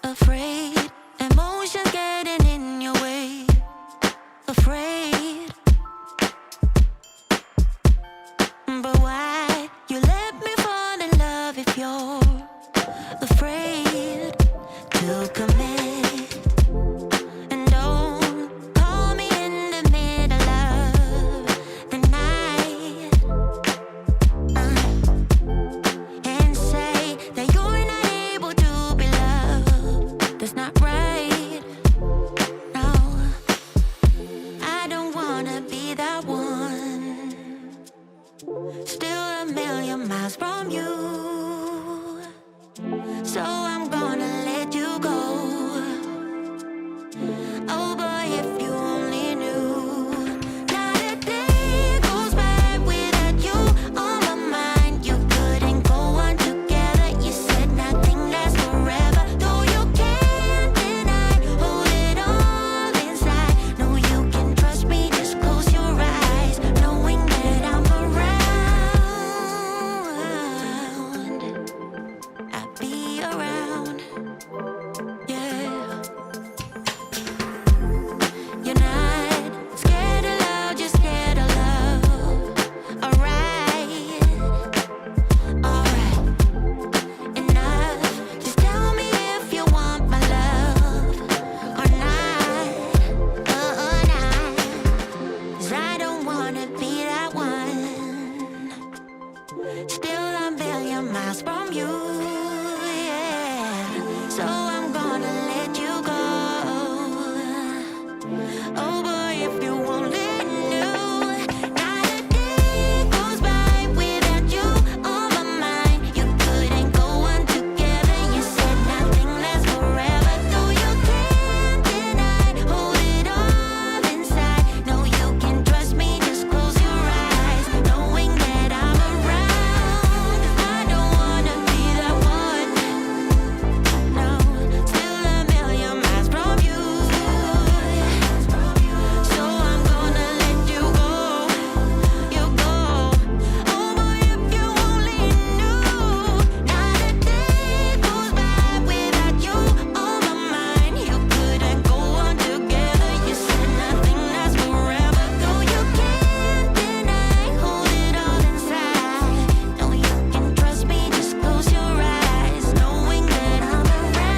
Afraid, emotions getting in your way. Afraid, but why you let me fall in love if you're afraid to commit? And don't call me in the middle of the night and say that you're not able to be loved. That's not right. No, I don't wanna be that one. Still a million miles from you, so I'm gonna let you go. Oh boy, if you only knew, not a day goes by without you on my mind. You couldn't go on together. You said nothing lasts forever, though you can't deny. Hold it all inside. No, you can trust me. Just close your eyes, knowing that I'm around. I'll be around. Yeah. You're not scared of love, just scared of love. Alright, alright, enough. Just tell me if you want my love or not, or not. 'Cause I don't wanna be that one. Still a million miles from you, yeah. So I'm gonna let you go. Oh boy, if you only knew, not a day goes by without you on my mind. You couldn't go on together. You said nothing lasts forever, though you can't deny. Hold it all inside. No, you can trust me. Just close your eyes, knowing that I'm around. I don't wanna be that one. No, still a million miles from you. So I'm gonna let you go. You go. Oh boy, if you only knew, not a day goes by without you on my mind. You couldn't go on together. You said nothing lasts forever, though you can't deny. Hold it all inside. No, you can trust me. Just close your eyes, knowing that I'm around.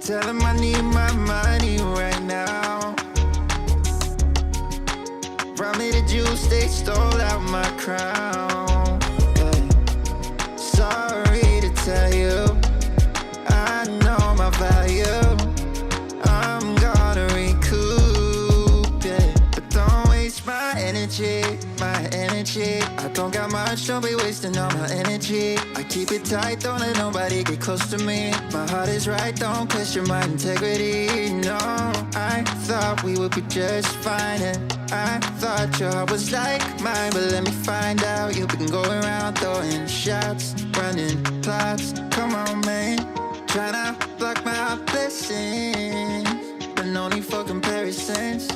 Tell him I need my money right now. Promise the juice, they stole out my crown. Yeah. Sorry to tell you, I know my value. I'm gonna recoup, yeah. But don't waste my energy, my energy. I don't got much, don't be wasting all my energy. I keep it tight, don't let nobody get close to me. My heart is right, don't question my integrity. No, I thought we would be just fine, and I thought your heart was like mine. But let me find out, you've been going around throwing shots, running plots. Come on, man, tryna block my blessings, but no need for comparisons.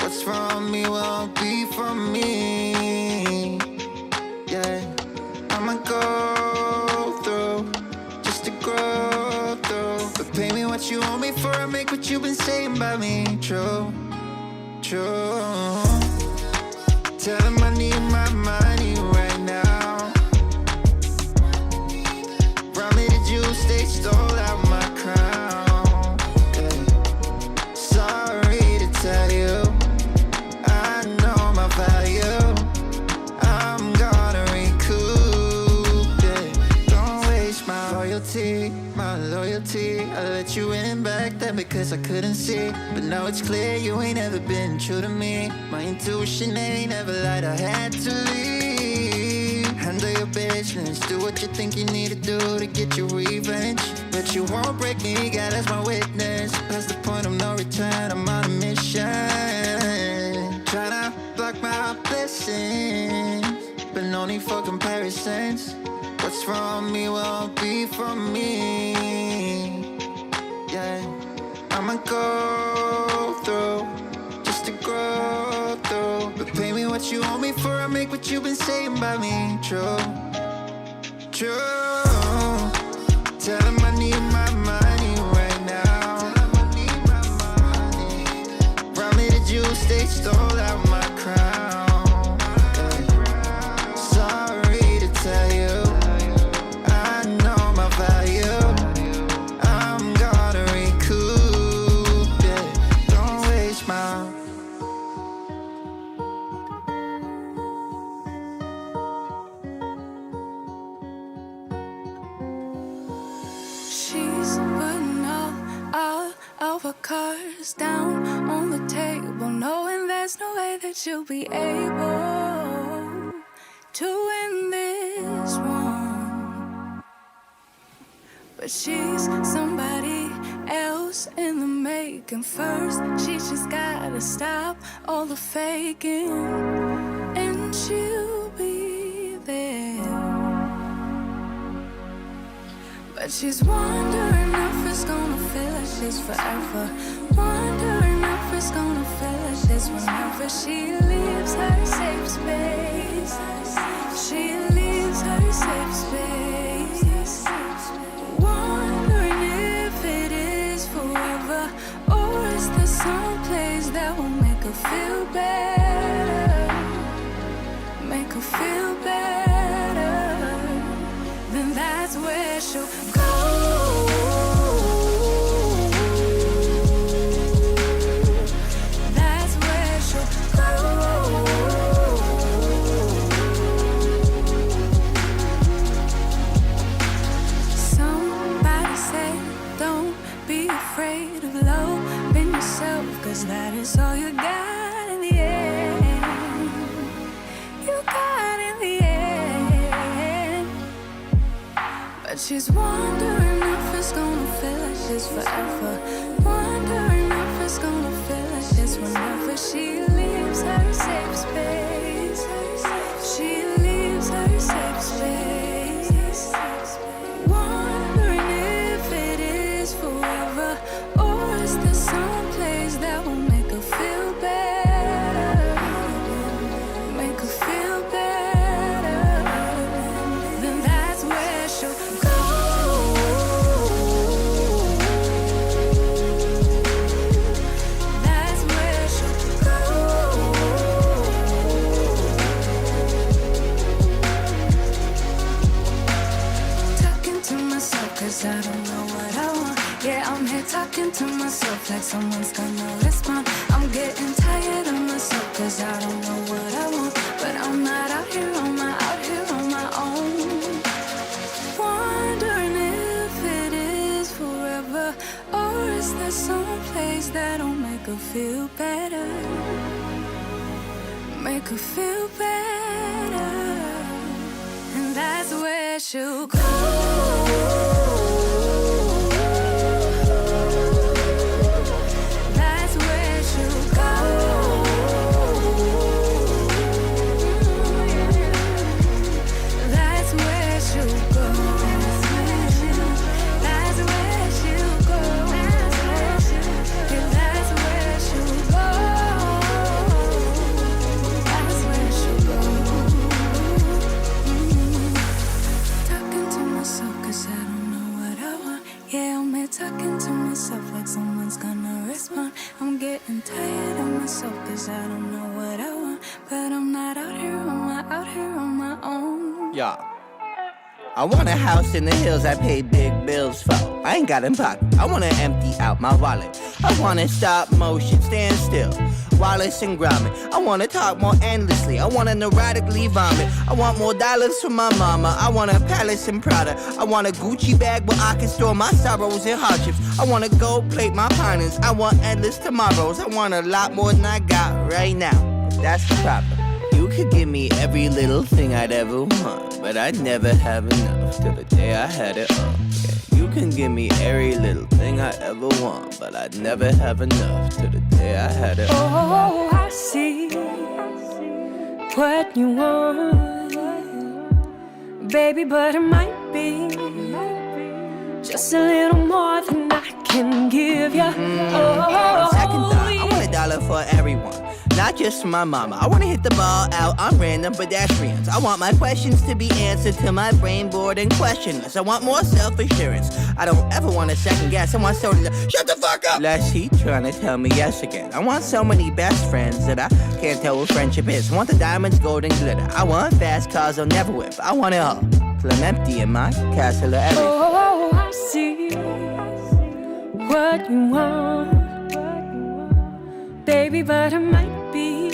What's from me won't be from me. Yeah, I'ma go through just to grow through. But pay me what you owe me for, I make what you've been saying about me true, true. Tell him I need my money right now. Promise the juice, they stole out my crown. Yeah. Sorry to tell you, I know my value. I'm gonna recoup, yeah. Don't waste my loyalty, my loyalty. I let you in back then because I couldn't see, but now it's clear you ain't ever been true to me. My intuition ain't ever lied, I had to leave. Handle your business. Do what you think you need to do to get your revenge. But you won't break me, God, as my witness. Past the point of no return, I'm on a mission. Tryna block my blessings, but no need for comparisons. What's from me won't be from me. Yeah, I'ma go through just to grow through. But pay me what you owe me for, I make what you've been saying about me true. True. Tell him I need my money right now. Robbed me the juice, they stole out my crown. Sorry to tell you, I know my value. I'm gonna recoup it. Don't waste my. She's putting all of her cards down on the table, knowing there's no way that you'll be able to win this one. But she's somebody else in the making. First, she just gotta stop all the faking, and she'll be there. But she's wondering if it's gonna feel like she's forever. Wondering if it's gonna feel like this whenever she leaves her safe space. She leaves her safe space. Wondering if it is forever, or is there some place that will make her feel better? Make her feel better. Then that's where she'll go. That's where she'll go. Somebody say, don't be afraid of loving yourself, 'cause that is all you got in the end. You got in the end. But she's wondering if it's gonna feel like this forever. Wondering if it's gonna feel like this whenever she leaves her safe space. She leaves her safe space. Wondering if it is forever, or is there some place that will make her feel better? Make her feel better. Then that's where she'll go. That's where she'll go. Talking to myself 'cause I don't know what I want. Yeah, I'm here talking to myself like someone's gonna respond. I'm getting tired of myself 'cause I don't know what I want. But I'm not out here on my own. Wondering if it is forever, or is there some place that'll make her feel better? Make her feel better. And that's where she'll go. That's where she'll go. That's where she'll go. That's where she'll go. Yeah, that's where she'll go. That's where she'll go. Talking to myself 'cause I don't know what I want. Yeah, I'm here talking to myself like someone's gonna respond. I'm getting tired of myself 'cause I don't know what I want. But I'm not out here on my own. Yeah. I want a house in the hills I pay big bills for. I ain't got in pocket. I wanna empty out my wallet. I wanna stop motion, stand still. Wallace and Gromit. I wanna talk more endlessly. I wanna neurotically vomit. I want more dollars from my mama. I want a palace and Prada. I want a Gucci bag where I can store my sorrows and hardships. I wanna gold plate my finance. I want endless tomorrows. I want a lot more than I got right now. But that's the problem. You could give me every little thing I'd ever want, but I'd never have enough till the day I had it all. Yeah, you can give me every little thing I ever want, but I'd never have enough till the day I had it all. Oh, I see what you want, baby, but it might be just a little more than I can give you. On second thought, I want $1 for everyone, not just for my mama. I want to hit the ball out on random pedestrians. I want my questions to be answered to my brain bored and questionless. I want more self-assurance. I don't ever want to second guess. I want someone to shut the fuck up, lest he trying to tell me yes again. I want so many best friends that I can't tell what friendship is. I want the diamonds, gold, and glitter. I want fast cars I'll never whip. I want it all till I'm empty in my castle of everything. Oh, I see what you want, baby, but it might be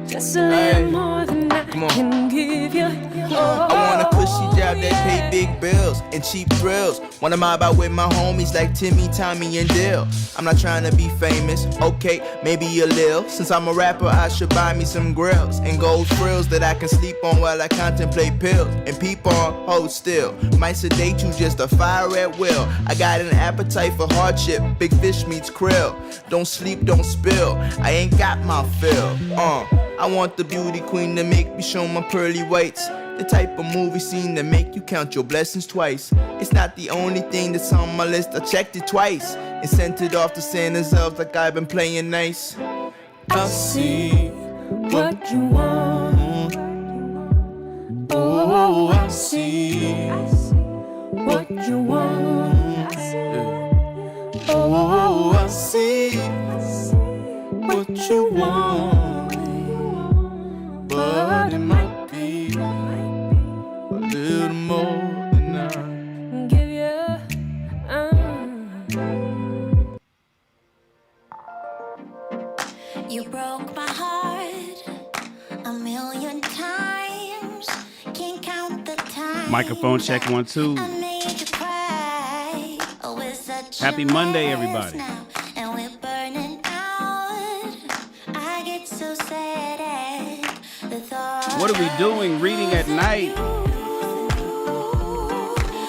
just a little more than I can give you. I want a cushy job that pay big bills and cheap thrills. Wanna mob out with my homies like Timmy, Tommy, and Dill. I'm not trying to be famous, okay, maybe a lil. Since I'm a rapper, I should buy me some grills and gold frills that I can sleep on while I contemplate pills and peep on, hold still. Might sedate you, just a fire at will. I got an appetite for hardship, big fish meets krill. Don't sleep, don't spill, I ain't got my fill. I want the beauty queen to make me show my pearly whites. The type of movie scene that make you count your blessings twice. It's not the only thing that's on my list, I checked it twice and sent it off to Santa's elves like I've been playing nice. I see what you want. Oh, I see what you want. Oh, I see what you want, but it might be a little more than I give you. You broke my heart a million times. Can't count the time. Microphone check 1 2. I made you cry. Oh, it's such Happy a Monday, mess everybody. now, and we're burning out. I get so sad at the thought. What are we doing? Reading at night.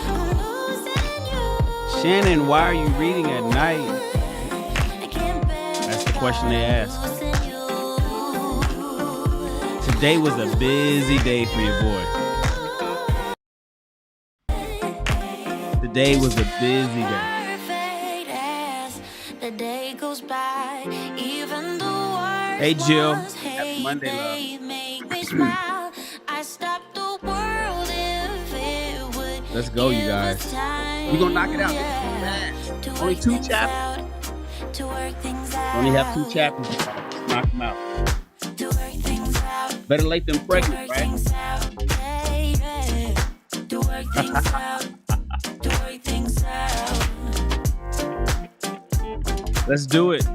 I'm losing you. Shannon, why are you reading at night? I can't bear That's the question they ask. losing you. Today was a busy day for your boy. Today was a busy day. Perfect as the day goes by, even the worst Hey, Jill. ones Happy hate, Monday, love. they make me smile. I stop the world if it would. Let's go, you give guys. us time, We gonna knock it out. yeah, to Only work 2 things chapters. out, to work things out. Only have 2 chapters. Knock them out. To work things out. Better late than To pregnant, work right? things out, yeah, yeah. To work things out. To work things out. Let's do it. Oh,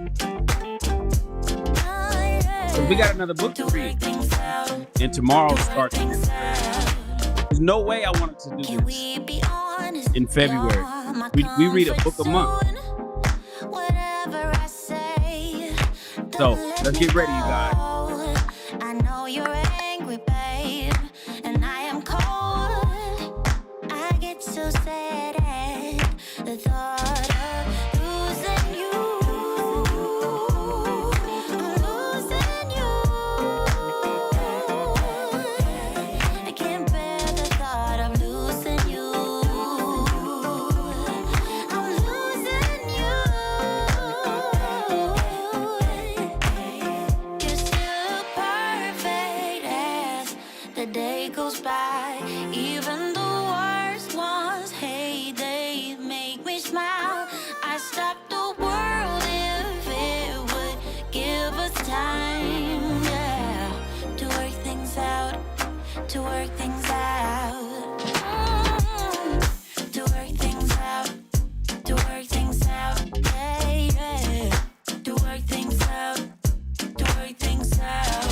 yeah. So we got another book To to work read. things out. And tomorrow To work starts. things out. There's no way I wanted to do Can this. we be honest? In February. You're my We read a book a month. comfort zone. Whatever I say. So, don't let let's me get ready, you guys. go. I know you're angry, babe, and I am cold. I get so sad at the thought of losing you. I'm losing you. I can't bear the thought of losing you. I'm losing you. You're still perfect as the day goes by. Even the worst ones hate, they make me smile. I stop the world if it would give us time, yeah, to work things out, to work things out. To work things out, to work things out, yeah, yeah. To work things out, to work things out.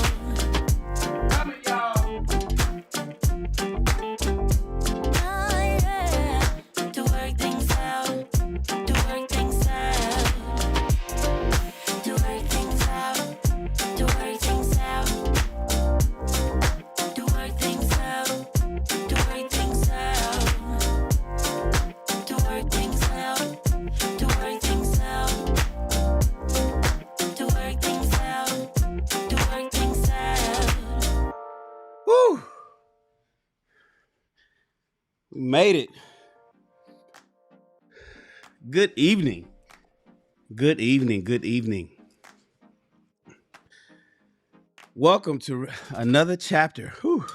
Oh, yeah. To work things out, to work things out. To work things out, to work things out. We made it. Good evening. Good evening. Good evening. Welcome to another chapter. Whew.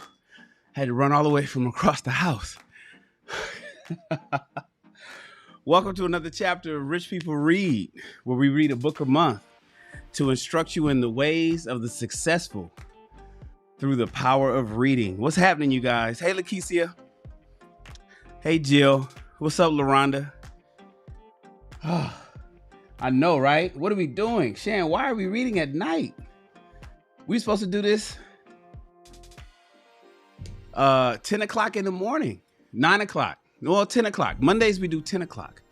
Had to run all the way from across the house. Welcome to another chapter of Rich People Read, where we read a book a month to instruct you in the ways of the successful through the power of reading. What's happening, you guys? Hey, Lakeisha. Hey, Jill. What's up, LaRonda? I know, right? What are we doing? Shannon, why are we reading at night? We supposed to do this 10 o'clock in the morning, 9 o'clock. Well, 10 o'clock. Mondays we do 10 o'clock.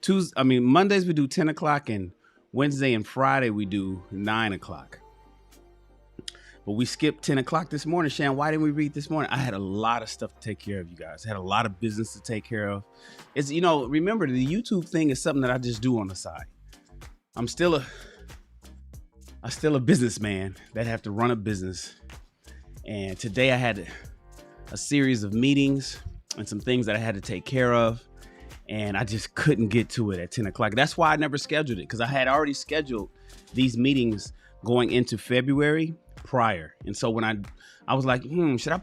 Mondays we do 10 o'clock, and Wednesday and Friday we do 9 o'clock. But we skipped 10 o'clock this morning. Shannon, why didn't we read this morning? I had a lot of stuff to take care of, you guys. I had a lot of business to take care of. It's, remember, the YouTube thing is something that I just do on the side. I'm still a businessman that have to run a business. And today I had a series of meetings and some things that I had to take care of. And I just couldn't get to it at 10 o'clock. That's why I never scheduled it, because I had already scheduled these meetings going into February prior. And so when I was like, should I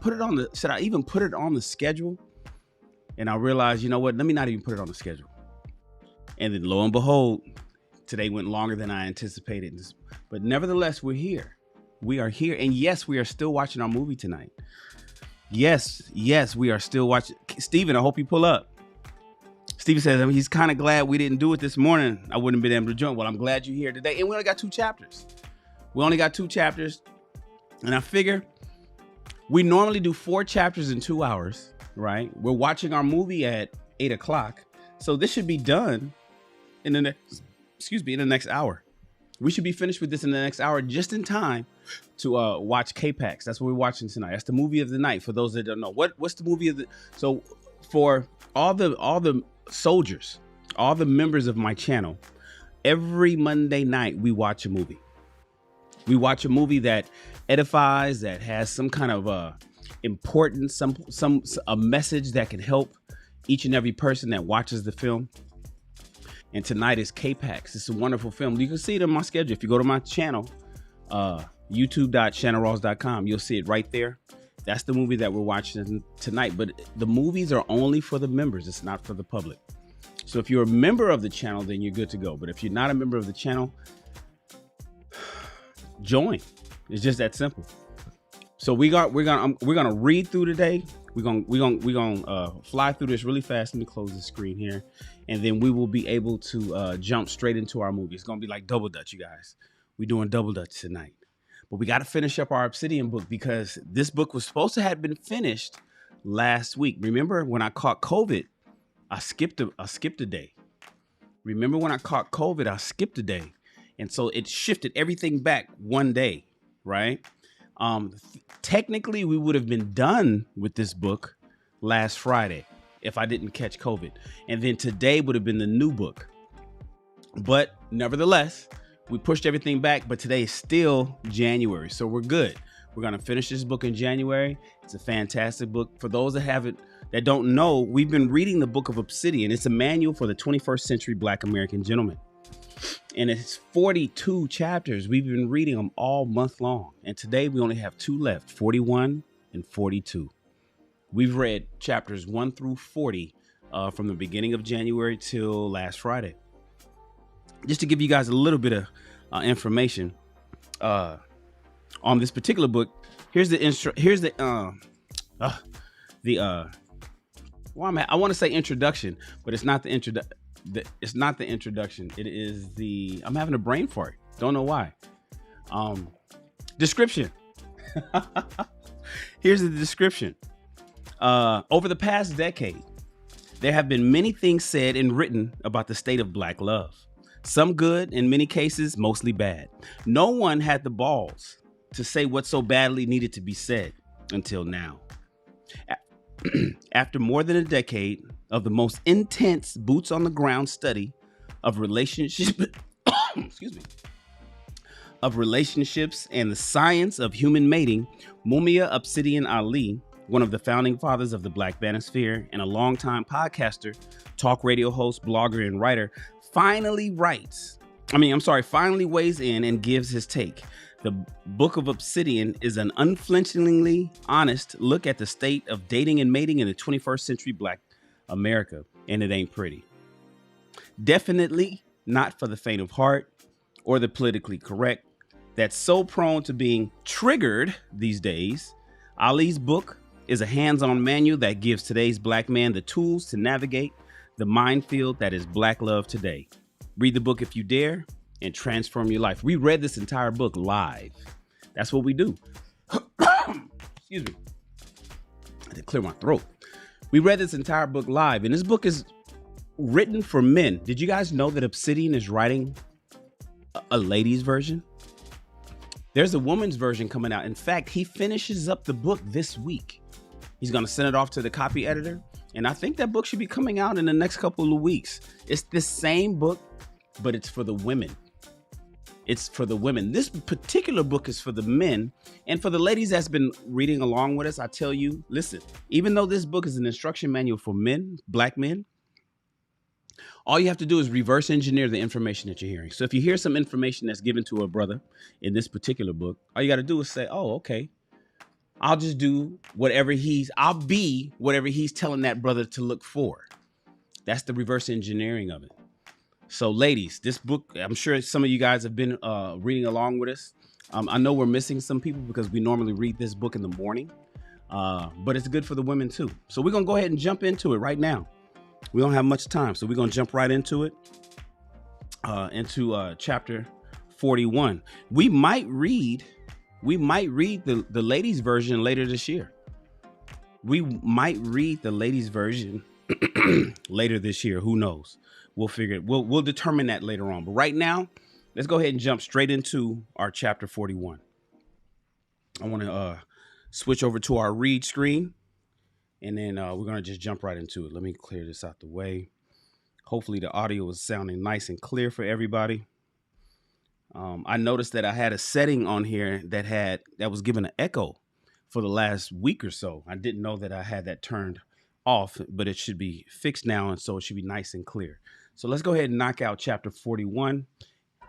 even put it on the schedule? And I realized, you know what, let me not even put it on the schedule. And then lo and behold, today went longer than I anticipated. But nevertheless, we're here. We are here. And yes, we are still watching our movie tonight. Yes, we are still watching. Steven, I hope you pull up. Steven says he's kind of glad we didn't do it this morning. I wouldn't have been able to join. Well, I'm glad you're here today. And we only got 2 chapters. And I figure we normally do 4 chapters in 2 hours, right? We're watching our movie at 8 o'clock. So this should be done in the next hour. We should be finished with this in the next hour, just in time to watch K-Pax. That's what we're watching tonight. That's the movie of the night. For those that don't know, what's the movie of the? So for all the soldiers, all the members of my channel, every Monday night we watch a movie. We watch a movie that edifies, that has some kind of importance, a message that can help each and every person that watches the film. And tonight is K-Pax. It's a wonderful film. You can see it on my schedule. If you go to my channel, youtube.shannonrawls.com, you'll see it right there. That's the movie that we're watching tonight. But the movies are only for the members. It's not for the public. So if you're a member of the channel, then you're good to go. But if you're not a member of the channel, join. It's just that simple. So we're gonna read through today. We're gonna fly through this really fast. Let me close the screen here, and then we will be able to jump straight into our movie. It's gonna be like double dutch, you guys. We're doing double dutch tonight, but we got to finish up our Obsidian book, because this book was supposed to have been finished last week. Remember when I caught COVID, I skipped a day. Remember when I caught COVID, I skipped a day. And so it shifted everything back one day, right? Technically, we would have been done with this book last Friday if I didn't catch COVID. And then today would have been the new book. But nevertheless, we pushed everything back. But today is still January, so we're good. We're going to finish this book in January. It's a fantastic book. For those that don't know, we've been reading the Book of Obsidian. It's a manual for the 21st century Black American gentleman. And it's 42 chapters. We've been reading them all month long. And today we only have 2 left, 41 and 42. We've read chapters 1 through 40 from the beginning of January till last Friday. Just to give you guys a little bit of information on this particular book. I want to say introduction, but it's not the introduction. It's not the introduction. It is I'm having a brain fart. Don't know why. Description. Here's the description. Over the past decade, there have been many things said and written about the state of Black love. Some good, in many cases, mostly bad. No one had the balls to say what so badly needed to be said until now. After more than a decade of the most intense boots on the ground study of relationships and the science of human mating, Mumia Obsidian Ali one of the founding fathers of the Black Manosphere and a longtime podcaster, talk radio host, blogger, and writer, finally weighs in and gives his take. The Book of Obsidian is an unflinchingly honest look at the state of dating and mating in the 21st century Black America, and it ain't pretty. Definitely not for the faint of heart or the politically correct that's so prone to being triggered these days. Ali's book is a hands-on manual that gives today's Black man the tools to navigate the minefield that is Black love today. Read the book if you dare and transform your life. We read this entire book live. That's what we do. Excuse me. I had to clear my throat. We read this entire book live, and this book is written for men. Did you guys know that Obsidian is writing a ladies' version? There's a woman's version coming out. In fact, he finishes up the book this week. He's going to send it off to the copy editor. And I think that book should be coming out in the next couple of weeks. It's the same book, but it's for the women. It's for the women. This particular book is for the men. And for the ladies that's been reading along with us, I tell you, listen, even though this book is an instruction manual for men, Black men, all you have to do is reverse engineer the information that you're hearing. So if you hear some information that's given to a brother in this particular book, all you got to do is say, oh, okay, I'll just do I'll be whatever he's telling that brother to look for. That's the reverse engineering of it. So ladies, this book, I'm sure some of you guys have been reading along with us. I know we're missing some people because we normally read this book in the morning, but it's good for the women too. So we're going to go ahead and jump into it right now. We don't have much time, so we're going to jump right into it, into chapter 41. We might read the ladies' version later this year. We might read the ladies' version later this year. Who knows? We'll figure it. We'll determine that later on. But right now, let's go ahead and jump straight into our chapter 41. I want to switch over to our read screen. And then we're going to just jump right into it. Let me clear this out the way. Hopefully the audio is sounding nice and clear for everybody. I noticed that I had a setting on here that was given an echo for the last week or so. I didn't know that I had that turned off, but it should be fixed now. And so it should be nice and clear. So let's go ahead and knock out chapter 41.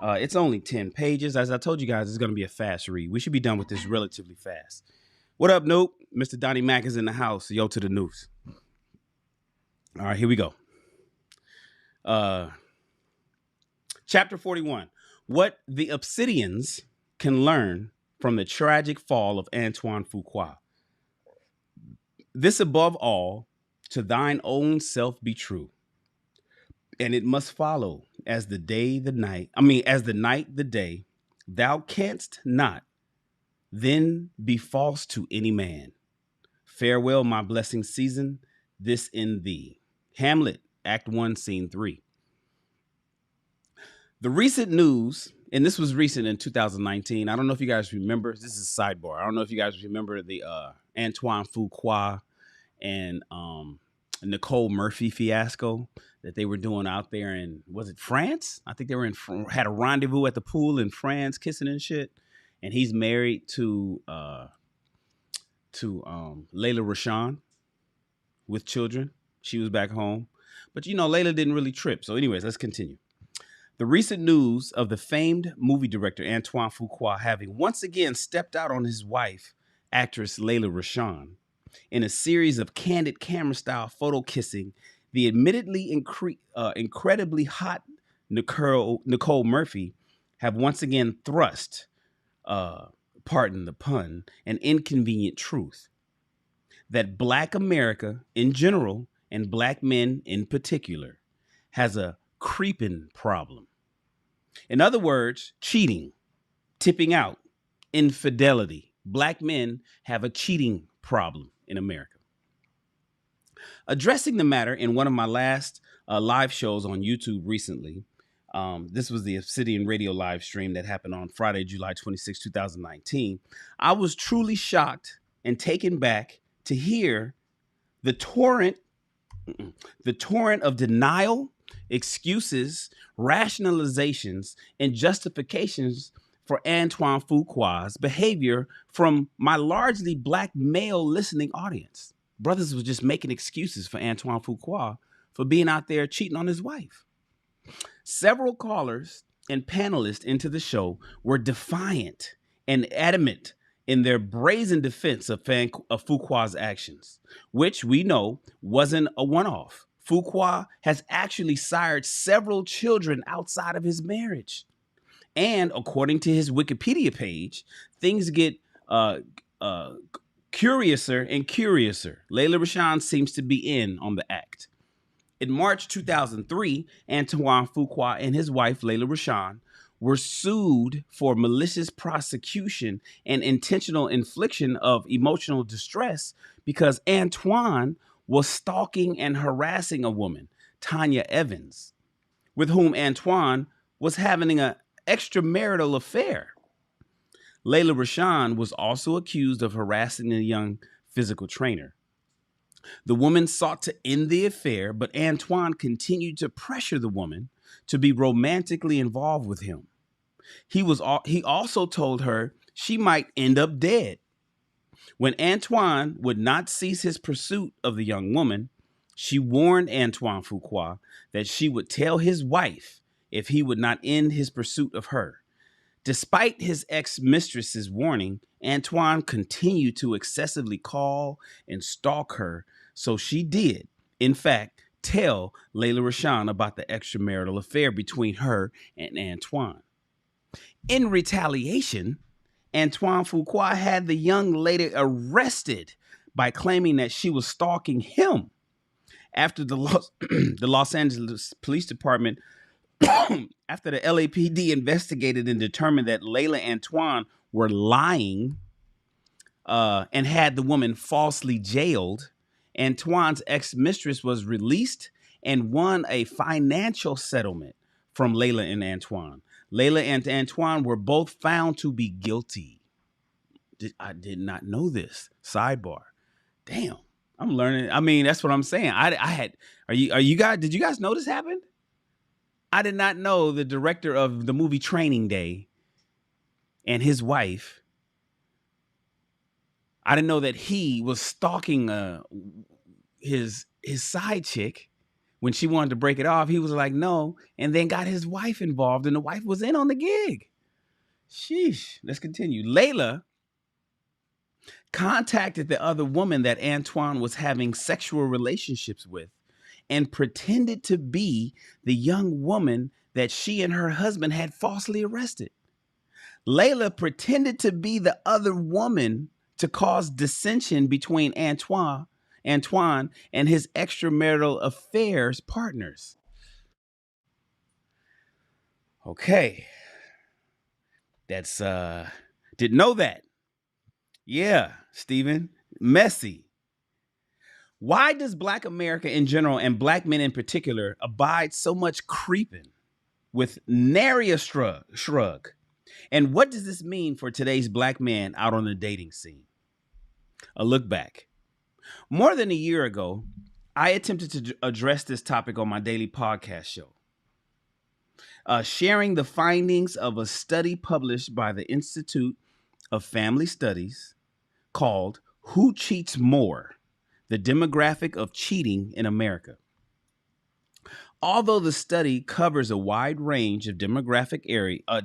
It's only 10 pages. As I told you guys, it's going to be a fast read. We should be done with this relatively fast. What up, Nope? Mr. Donnie Mack is in the house. Yo to the news. All right, here we go. Chapter 41. What the Obsidians can learn from the tragic fall of Antoine Fuqua. This above all, to thine own self be true. And it must follow as the night the day. Thou canst not then be false to any man. Farewell, my blessing season, this in thee. Hamlet, Act 1, Scene 3. The recent news, and this was recent in 2019. I don't know if you guys remember. This is a sidebar. I don't know if you guys remember the Antoine Fuqua and Nicole Murphy fiasco that they were doing out there in, was it France? I think they were had a rendezvous at the pool in France, kissing and shit. And he's married to Layla Rashawn with children. She was back home. But, Layla didn't really trip. So anyways, let's continue. The recent news of the famed movie director Antoine Fuqua having once again stepped out on his wife, actress Layla Rashawn, in a series of candid camera-style photo kissing, the admittedly incredibly hot Nicole Murphy have once again thrust, pardon the pun, an inconvenient truth that Black America in general and Black men in particular has a creeping problem. In other words, cheating, tipping out, infidelity. Black men have a cheating problem in America. Addressing the matter in one of my last live shows on YouTube recently, this was the Obsidian radio live stream that happened on Friday, July 26, 2019. I was truly shocked and taken back to hear the torrent of denial, excuses, rationalizations, and justifications for Antoine Fuqua's behavior from my largely black male listening audience. Brothers was just making excuses for Antoine Fuqua for being out there cheating on his wife. Several callers and panelists into the show were defiant and adamant in their brazen defense of Fuqua's actions, which we know wasn't a one-off. Fuqua has actually sired several children outside of his marriage. And according to his Wikipedia page, things get curiouser and curiouser. Layla Rashawn seems to be in on the act. In March 2003, Antoine Fuqua and his wife, Layla Rashawn, were sued for malicious prosecution and intentional infliction of emotional distress because Antoine was stalking and harassing a woman, Tanya Evans, with whom Antoine was having an extramarital affair. Layla Rashawn was also accused of harassing a young physical trainer. The woman sought to end the affair, but Antoine continued to pressure the woman to be romantically involved with him. He also told her she might end up dead. When Antoine would not cease his pursuit of the young woman, she warned Antoine Fuqua that she would tell his wife if he would not end his pursuit of her. Despite his ex-mistress's warning, Antoine continued to excessively call and stalk her, so she did, in fact, tell Layla Rashawn about the extramarital affair between her and Antoine. In retaliation, Antoine Fuqua had the young lady arrested by claiming that she was stalking him. After the Los Angeles Police Department, after the LAPD investigated and determined that Layla and Antoine were lying and had the woman falsely jailed, Antoine's ex-mistress was released and won a financial settlement from Layla and Antoine. Layla and Antoine were both found to be guilty. I did not know this. Sidebar. Damn, I'm learning. I mean, that's what I'm saying. Did you guys know this happened? I did not know the director of the movie Training Day and his wife. I didn't know that he was stalking his side chick. When she wanted to break it off, he was like, no, and then got his wife involved, and the wife was in on the gig. Sheesh. Let's continue. Layla contacted the other woman that Antoine was having sexual relationships with and pretended to be the young woman that she and her husband had falsely arrested. Layla pretended to be the other woman to cause dissension between Antoine and his extramarital affairs partners. Okay. That's didn't know that. Yeah, Stephen. Messy. Why does Black America in general and Black men in particular abide so much creeping with nary a shrug? And what does this mean for today's Black man out on the dating scene? A look back. More than a year ago, I attempted to address this topic on my daily podcast show, sharing the findings of a study published by the Institute of Family Studies called Who Cheats More? The Demographic of Cheating in America. Although the study covers a wide range of demographic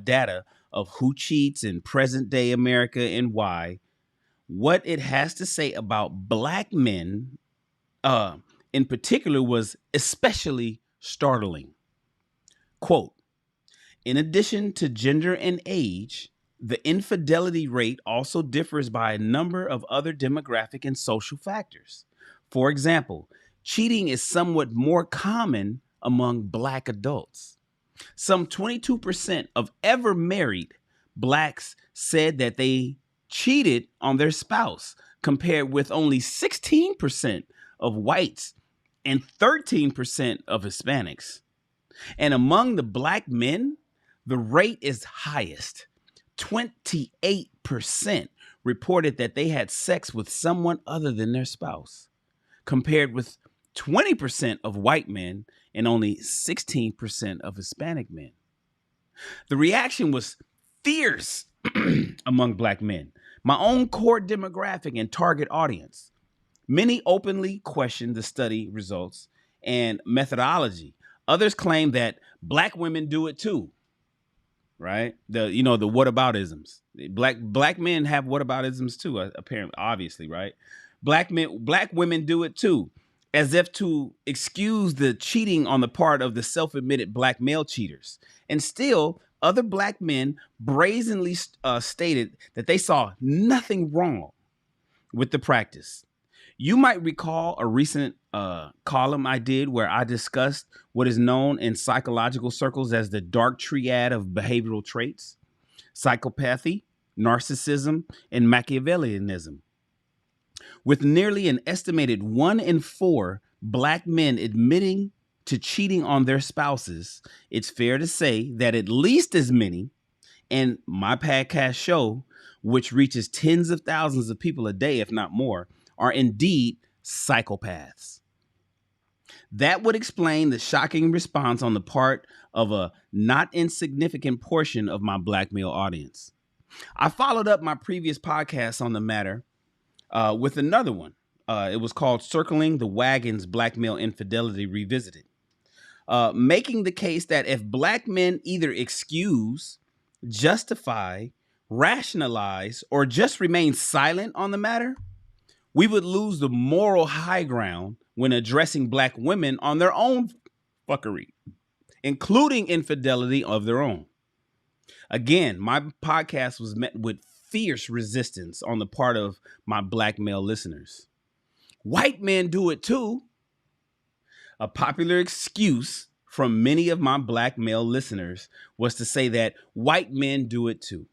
data of who cheats in present-day America and why, what it has to say about Black men in particular was especially startling. Quote, in addition to gender and age, the infidelity rate also differs by a number of other demographic and social factors. For example, cheating is somewhat more common among Black adults. Some 22% of ever married Blacks said that they cheated on their spouse, compared with only 16% of whites and 13% of Hispanics. And among the Black men, the rate is highest. 28% reported that they had sex with someone other than their spouse, compared with 20% of white men and only 16% of Hispanic men. The reaction was fierce among black men, my own core demographic and target audience. Many openly question the study results and methodology. Others claim that black women do it too, right? The whataboutisms. Black men have whataboutisms too, apparently, obviously, right? Black women do it too, as if to excuse the cheating on the part of the self-admitted black male cheaters. And still, other black men brazenly stated that they saw nothing wrong with the practice. You might recall a recent column I did where I discussed what is known in psychological circles as the dark triad of behavioral traits: psychopathy, narcissism, and Machiavellianism. With nearly an estimated 1 in 4 black men admitting to cheating on their spouses, it's fair to say that at least as many, and my podcast show, which reaches tens of thousands of people a day, if not more, are indeed psychopaths. That would explain the shocking response on the part of a not insignificant portion of my black male audience. I followed up my previous podcast on the matter with another one. It was called Circling the Wagons, Black Male Infidelity Revisited, making the case that if black men either excuse, justify, rationalize, or just remain silent on the matter, we would lose the moral high ground when addressing black women on their own fuckery, including infidelity of their own. Again, my podcast was met with fierce resistance on the part of my black male listeners. White men do it too. A popular excuse from many of my black male listeners was to say that white men do it too,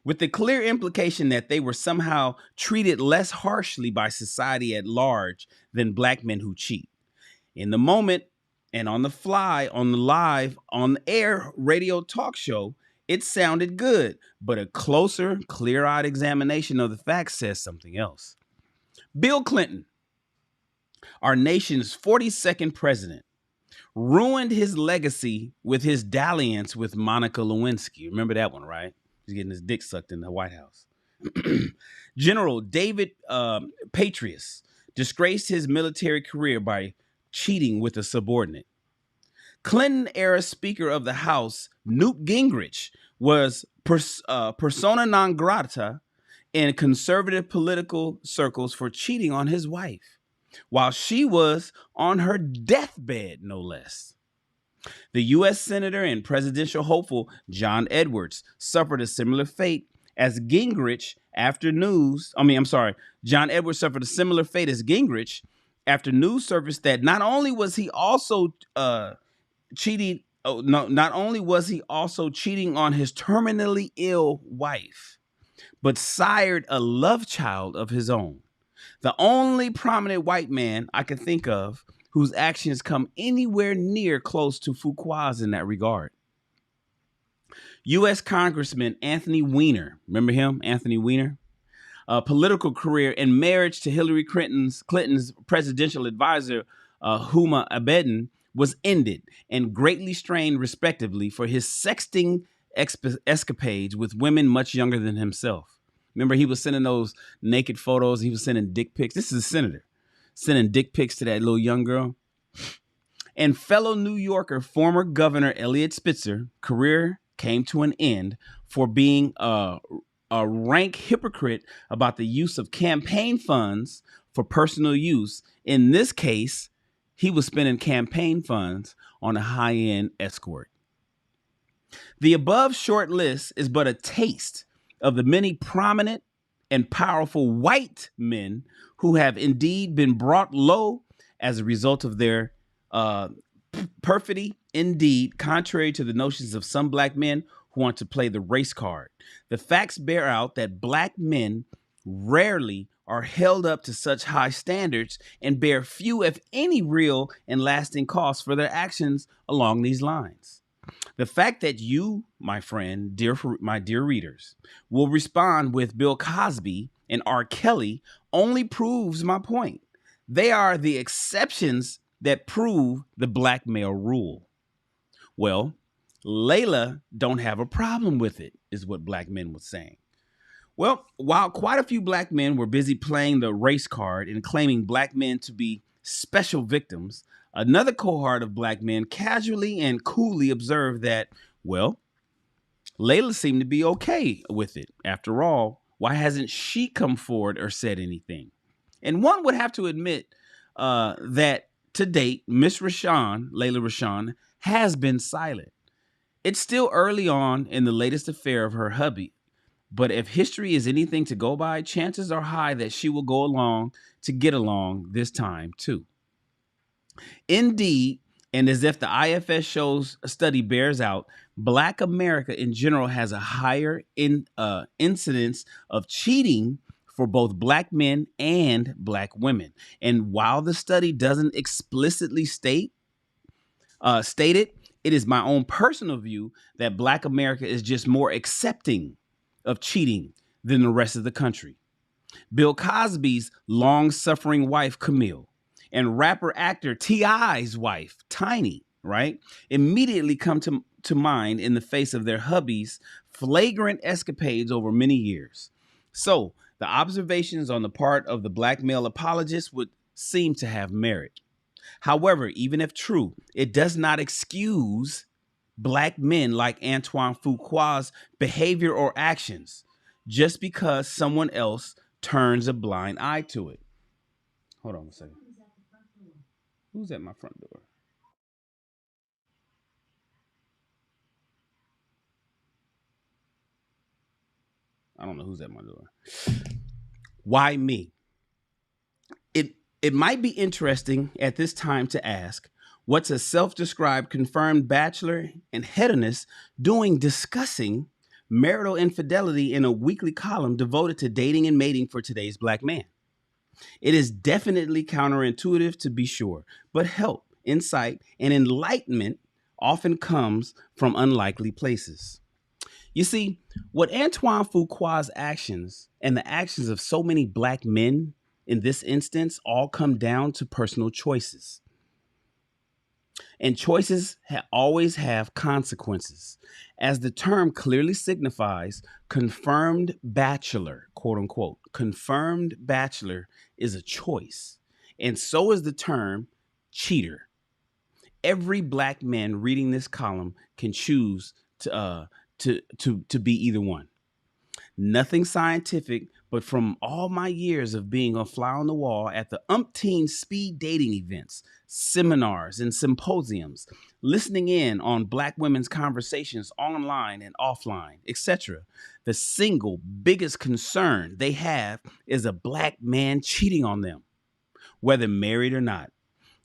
with the clear implication that they were somehow treated less harshly by society at large than black men who cheat. In the moment and on the fly, on the live, on the air radio talk show, it sounded good, but a closer, clear-eyed examination of the facts says something else. Bill Clinton, our nation's 42nd president, ruined his legacy with his dalliance with Monica Lewinsky. Remember that one, right? He's getting his dick sucked in the White House. General David Petraeus disgraced his military career by cheating with a subordinate. Clinton-era Speaker of the House, Newt Gingrich, was persona non grata in conservative political circles for cheating on his wife, while she was on her deathbed, no less. The U.S. Senator and presidential hopeful John Edwards suffered a similar fate as Gingrich John Edwards suffered a similar fate as Gingrich after news surfaced that not only was he also cheating on his terminally ill wife, but sired a love child of his own. The only prominent white man I can think of whose actions come anywhere near close to Fuqua's in that regard. U.S. Congressman Anthony Weiner, remember him, Anthony Weiner? Political career and marriage to Hillary Clinton's presidential advisor, Huma Abedin, was ended and greatly strained, respectively, for his sexting escapades with women much younger than himself. Remember, he was sending those naked photos. He was sending dick pics. This is a senator sending dick pics to that little young girl. And fellow New Yorker, former Governor Eliot Spitzer, career came to an end for being a rank hypocrite about the use of campaign funds for personal use. In this case, he was spending campaign funds on a high-end escort. The above short list is but a taste of the many prominent and powerful white men who have indeed been brought low as a result of their perfidy, indeed, contrary to the notions of some black men who want to play the race card. The facts bear out that black men rarely are held up to such high standards and bear few, if any, real and lasting costs for their actions along these lines. The fact that you, my friend, my dear readers, will respond with Bill Cosby and R. Kelly only proves my point. They are the exceptions that prove the black male rule. Well, Layla don't have a problem with it, is what black men were saying. Well, while quite a few black men were busy playing the race card and claiming black men to be special victims, another cohort of black men casually and coolly observed that, well, Layla seemed to be okay with it. After all, why hasn't she come forward or said anything? And one would have to admit that to date, Miss Rashawn, Layla Rashawn, has been silent. It's still early on in the latest affair of her hubby, but if history is anything to go by, chances are high that she will go along to get along this time too. Indeed, and as if the IFS shows study bears out, Black America in general has a higher incidence of cheating for both black men and black women. And while the study doesn't explicitly state it, it is my own personal view that Black America is just more accepting of cheating than the rest of the country. Bill Cosby's long-suffering wife, Camille, and rapper-actor T.I.'s wife, Tiny, right, immediately come to mind in the face of their hubby's flagrant escapades over many years. So, the observations on the part of the black male apologist would seem to have merit. However, even if true, it does not excuse black men like Antoine Fuqua's behavior or actions just because someone else turns a blind eye to it. Hold on a second. Who's at my front door? I don't know who's at my door. Why me? It might be interesting at this time to ask, what's a self-described confirmed bachelor and hedonist doing discussing marital infidelity in a weekly column devoted to dating and mating for today's black man? It is definitely counterintuitive, to be sure, but help, insight, and enlightenment often comes from unlikely places. You see, what Antoine Fuqua's actions and the actions of so many black men in this instance all come down to personal choices. And choices always have consequences. As the term clearly signifies, confirmed bachelor, quote unquote, confirmed bachelor is a choice. And so is the term cheater. Every black man reading this column can choose to be either one. Nothing scientific, but from all my years of being a fly on the wall at the umpteen speed dating events, seminars, and symposiums, listening in on black women's conversations online and offline, etc., the single biggest concern they have is a black man cheating on them, whether married or not.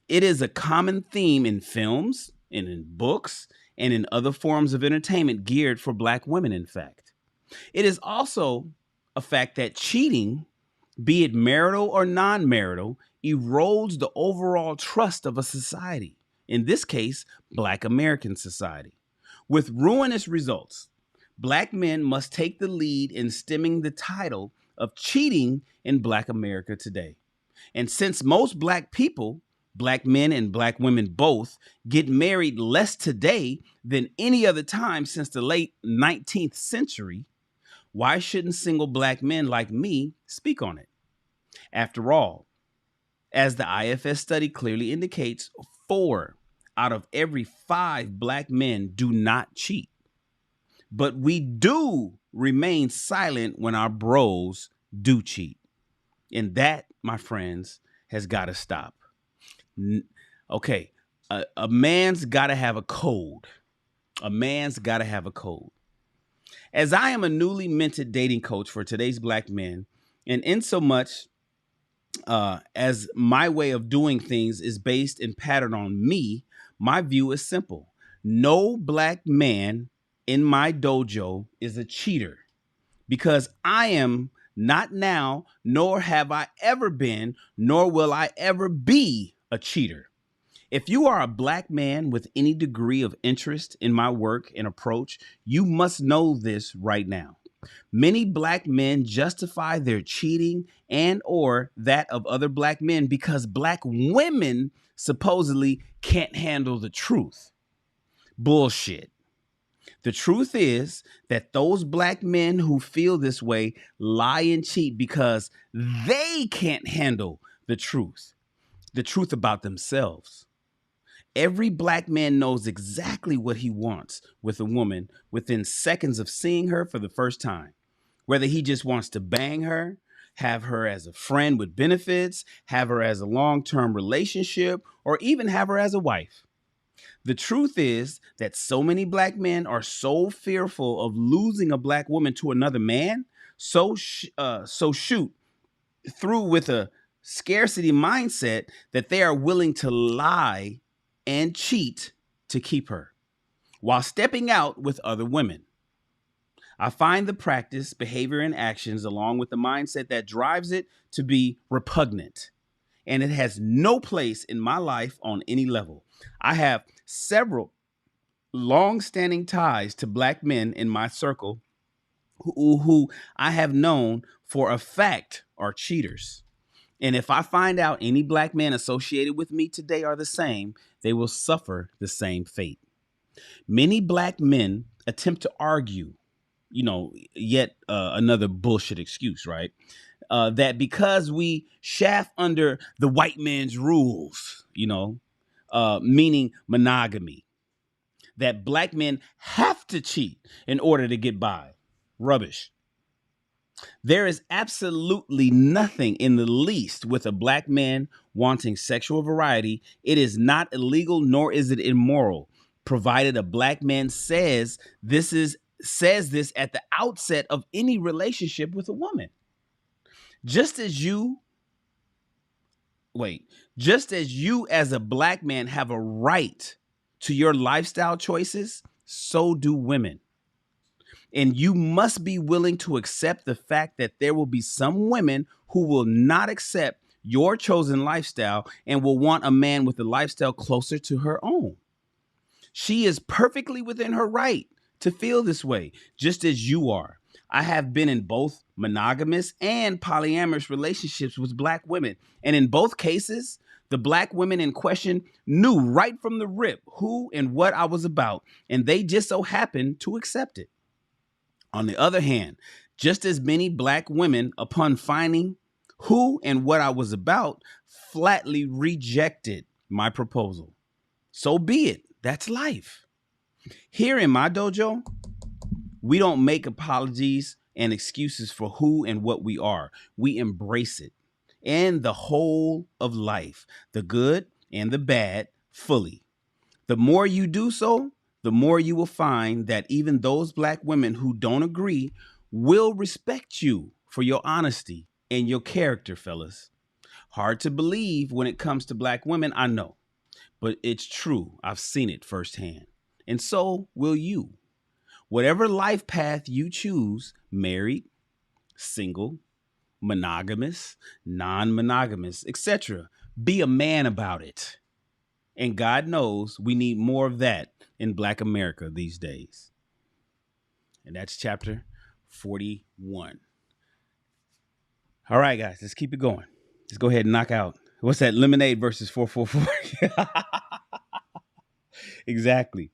It is a common theme in films and in books and in other forms of entertainment geared for black women, in fact. It is also a fact that cheating, be it marital or non-marital, erodes the overall trust of a society, in this case, Black American society. With ruinous results, black men must take the lead in stemming the tidal of cheating in Black America today. And since most black people, black men and black women both, get married less today than any other time since the late 19th century, why shouldn't single black men like me speak on it? After all, as the IFS study clearly indicates, 4 out of every 5 black men do not cheat. But we do remain silent when our bros do cheat. And that, my friends, has got to stop. Okay, a man's got to have a code. A man's got to have a code. As I am a newly minted dating coach for today's black men, and in so much as my way of doing things is based and patterned on me, my view is simple. No black man in my dojo is a cheater, because I am not now, nor have I ever been, nor will I ever be a cheater. If you are a black man with any degree of interest in my work and approach, you must know this right now. Many black men justify their cheating and or that of other black men because black women supposedly can't handle the truth. Bullshit. The truth is that those black men who feel this way lie and cheat because they can't handle the truth about themselves. Every black man knows exactly what he wants with a woman within seconds of seeing her for the first time. Whether he just wants to bang her, have her as a friend with benefits, have her as a long-term relationship, or even have her as a wife. The truth is that so many black men are so fearful of losing a black woman to another man, so shoot through with a scarcity mindset that they are willing to lie and cheat to keep her while stepping out with other women. I find the practice, behavior, and actions along with the mindset that drives it to be repugnant, and it has no place in my life on any level. I have several long-standing ties to black men in my circle who I have known for a fact are cheaters. And if I find out any black men associated with me today are the same, they will suffer the same fate. Many black men attempt to argue, yet another bullshit excuse, right? That because we shaft under the white man's rules, meaning monogamy, that black men have to cheat in order to get by. Rubbish. There is absolutely nothing in the least with a black man wanting sexual variety. It is not illegal, nor is it immoral, provided a black man says this at the outset of any relationship with a woman. Just as you as a black man have a right to your lifestyle choices, so do women. And you must be willing to accept the fact that there will be some women who will not accept your chosen lifestyle and will want a man with a lifestyle closer to her own. She is perfectly within her right to feel this way, just as you are. I have been in both monogamous and polyamorous relationships with black women. And in both cases, the black women in question knew right from the rip who and what I was about, and they just so happened to accept it. On the other hand, just as many black women, upon finding who and what I was about, flatly rejected my proposal. So be it. That's life. Here in my dojo, we don't make apologies and excuses for who and what we are. We embrace it and the whole of life, the good and the bad, fully. The more you do so, the more you will find that even those black women who don't agree will respect you for your honesty and your character, fellas. Hard to believe when it comes to black women, I know, but it's true. I've seen it firsthand. And so will you. Whatever life path you choose, married, single, monogamous, non-monogamous, etc., be a man about it. And God knows we need more of that in Black America these days. And that's chapter 41. All right, guys, let's keep it going. Let's go ahead and knock out. What's that? Lemonade versus 444. Exactly.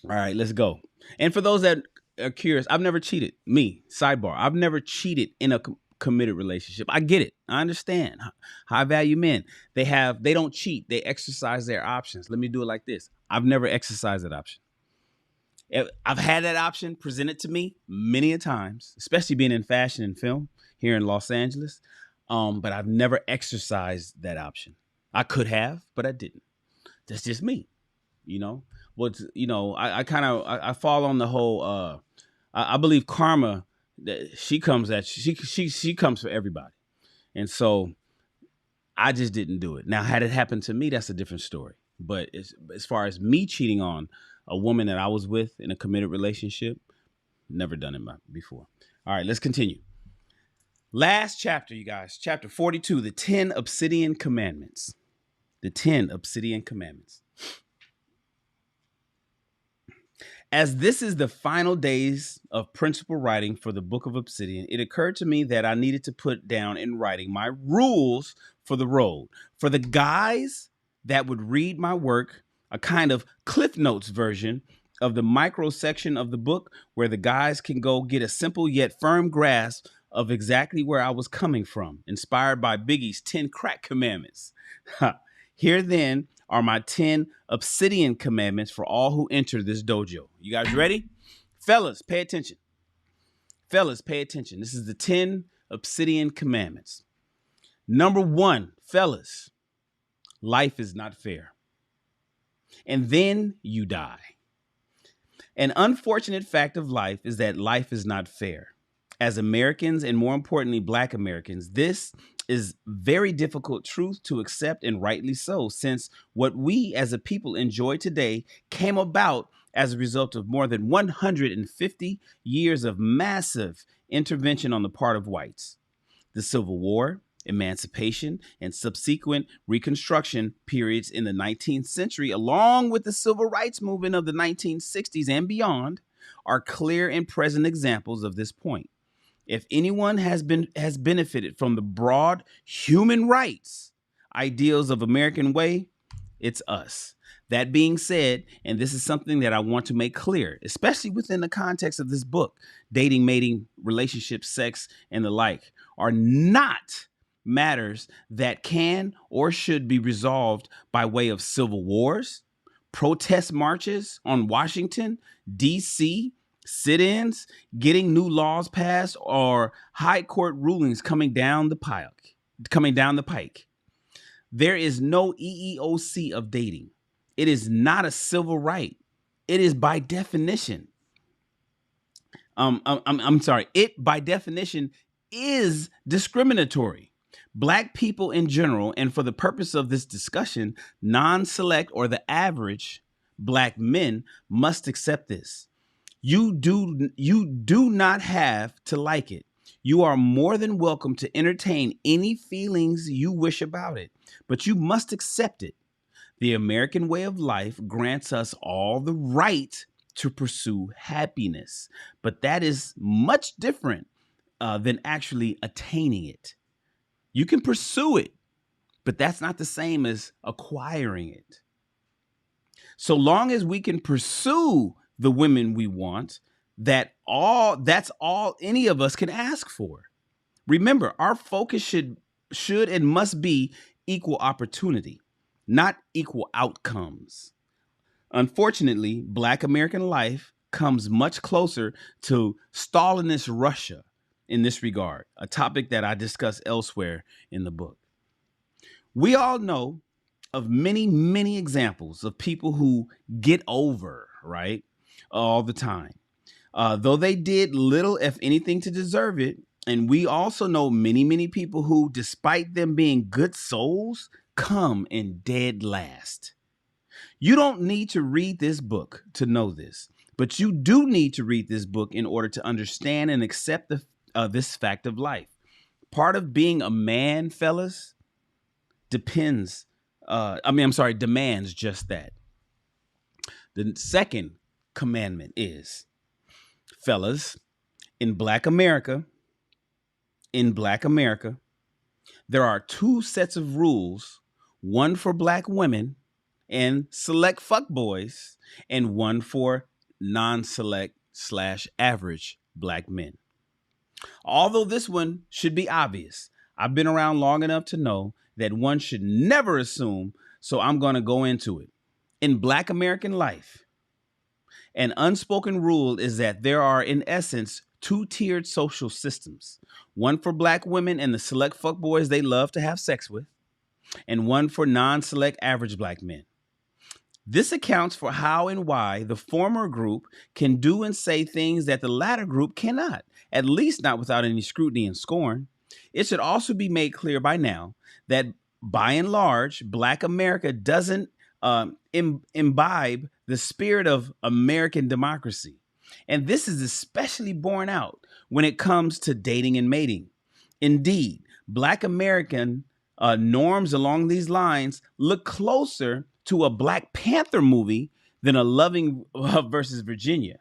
All right, let's go. And for those that are curious, I've never cheated. Me, sidebar. I've never cheated in a committed relationship. I get it. I understand. High value men. They don't cheat. They exercise their options. Let me do it like this. I've never exercised that option. I've had that option presented to me many a times, especially being in fashion and film here in Los Angeles. But I've never exercised that option. I could have, but I didn't. That's just me. I fall on the whole, I believe karma, that she comes for everybody. And so I just didn't do it. Now, had it happened to me, that's a different story. But as far as me cheating on a woman that I was with in a committed relationship, never done it before. All right, let's continue. Last chapter, you guys, chapter 42, the 10 Obsidian Commandments. The 10 Obsidian Commandments. As this is the final days of principal writing for the Book of Obsidian, it occurred to me that I needed to put down in writing my rules for the road. For the guys that would read my work, a kind of Cliff Notes version of the micro section of the book where the guys can go get a simple yet firm grasp of exactly where I was coming from, inspired by Biggie's 10 crack commandments. Here then are my 10 Obsidian Commandments for all who enter this dojo. You guys ready? Fellas, pay attention. Fellas, pay attention. This is the 10 Obsidian Commandments. Number 1, fellas, life is not fair. And then you die. An unfortunate fact of life is that life is not fair. As Americans, and more importantly, Black Americans, this is very difficult truth to accept, and rightly so, since what we as a people enjoy today came about as a result of more than 150 years of massive intervention on the part of whites. The Civil War, Emancipation, and subsequent Reconstruction periods in the 19th century, along with the Civil Rights Movement of the 1960s and beyond, are clear and present examples of this point. If anyone has benefited from the broad human rights ideals of American way, it's us. That being said, and this is something that I want to make clear, especially within the context of this book, dating, mating, relationships, sex, and the like, are not matters that can or should be resolved by way of civil wars, protest marches on Washington, D.C., sit-ins, getting new laws passed, or high court rulings coming down the pike. There is no EEOC of dating. It is not a civil right. It is by definition. It by definition is discriminatory. Black people in general, and for the purpose of this discussion, non-select or the average Black men must accept this. You do not have to like it. You are more than welcome to entertain any feelings you wish about it, but you must accept it. The American way of life grants us all the right to pursue happiness, but that is much different than actually attaining it. You can pursue it, but that's not the same as acquiring it. So long as we can pursue the women we want, that's all any of us can ask for. Remember, our focus should and must be equal opportunity, not equal outcomes. Unfortunately, Black American life comes much closer to Stalinist Russia in this regard, a topic that I discuss elsewhere in the book. We all know of many, many examples of people who get over, right, all the time, though they did little, if anything, to deserve it. And we also know many, many people who, despite them being good souls, come in dead last. You don't need to read this book to know this, but you do need to read this book in order to understand and accept this fact of life. Part of being a man, fellas, demands just that. The second commandment is, fellas, in Black America, there are 2 sets of rules, one for Black women and select fuckboys, and one for non-select / average Black men. Although this one should be obvious, I've been around long enough to know that one should never assume, so I'm going to go into it. In Black American life, an unspoken rule is that there are, in essence, 2-tiered social systems. One for Black women and the select fuckboys they love to have sex with, and one for non-select average Black men. This accounts for how and why the former group can do and say things that the latter group cannot, at least not without any scrutiny and scorn. It should also be made clear by now that, by and large, Black America doesn't imbibe the spirit of American democracy. And this is especially borne out when it comes to dating and mating. Indeed, Black American norms along these lines look closer to a Black Panther movie than a Loving versus Virginia.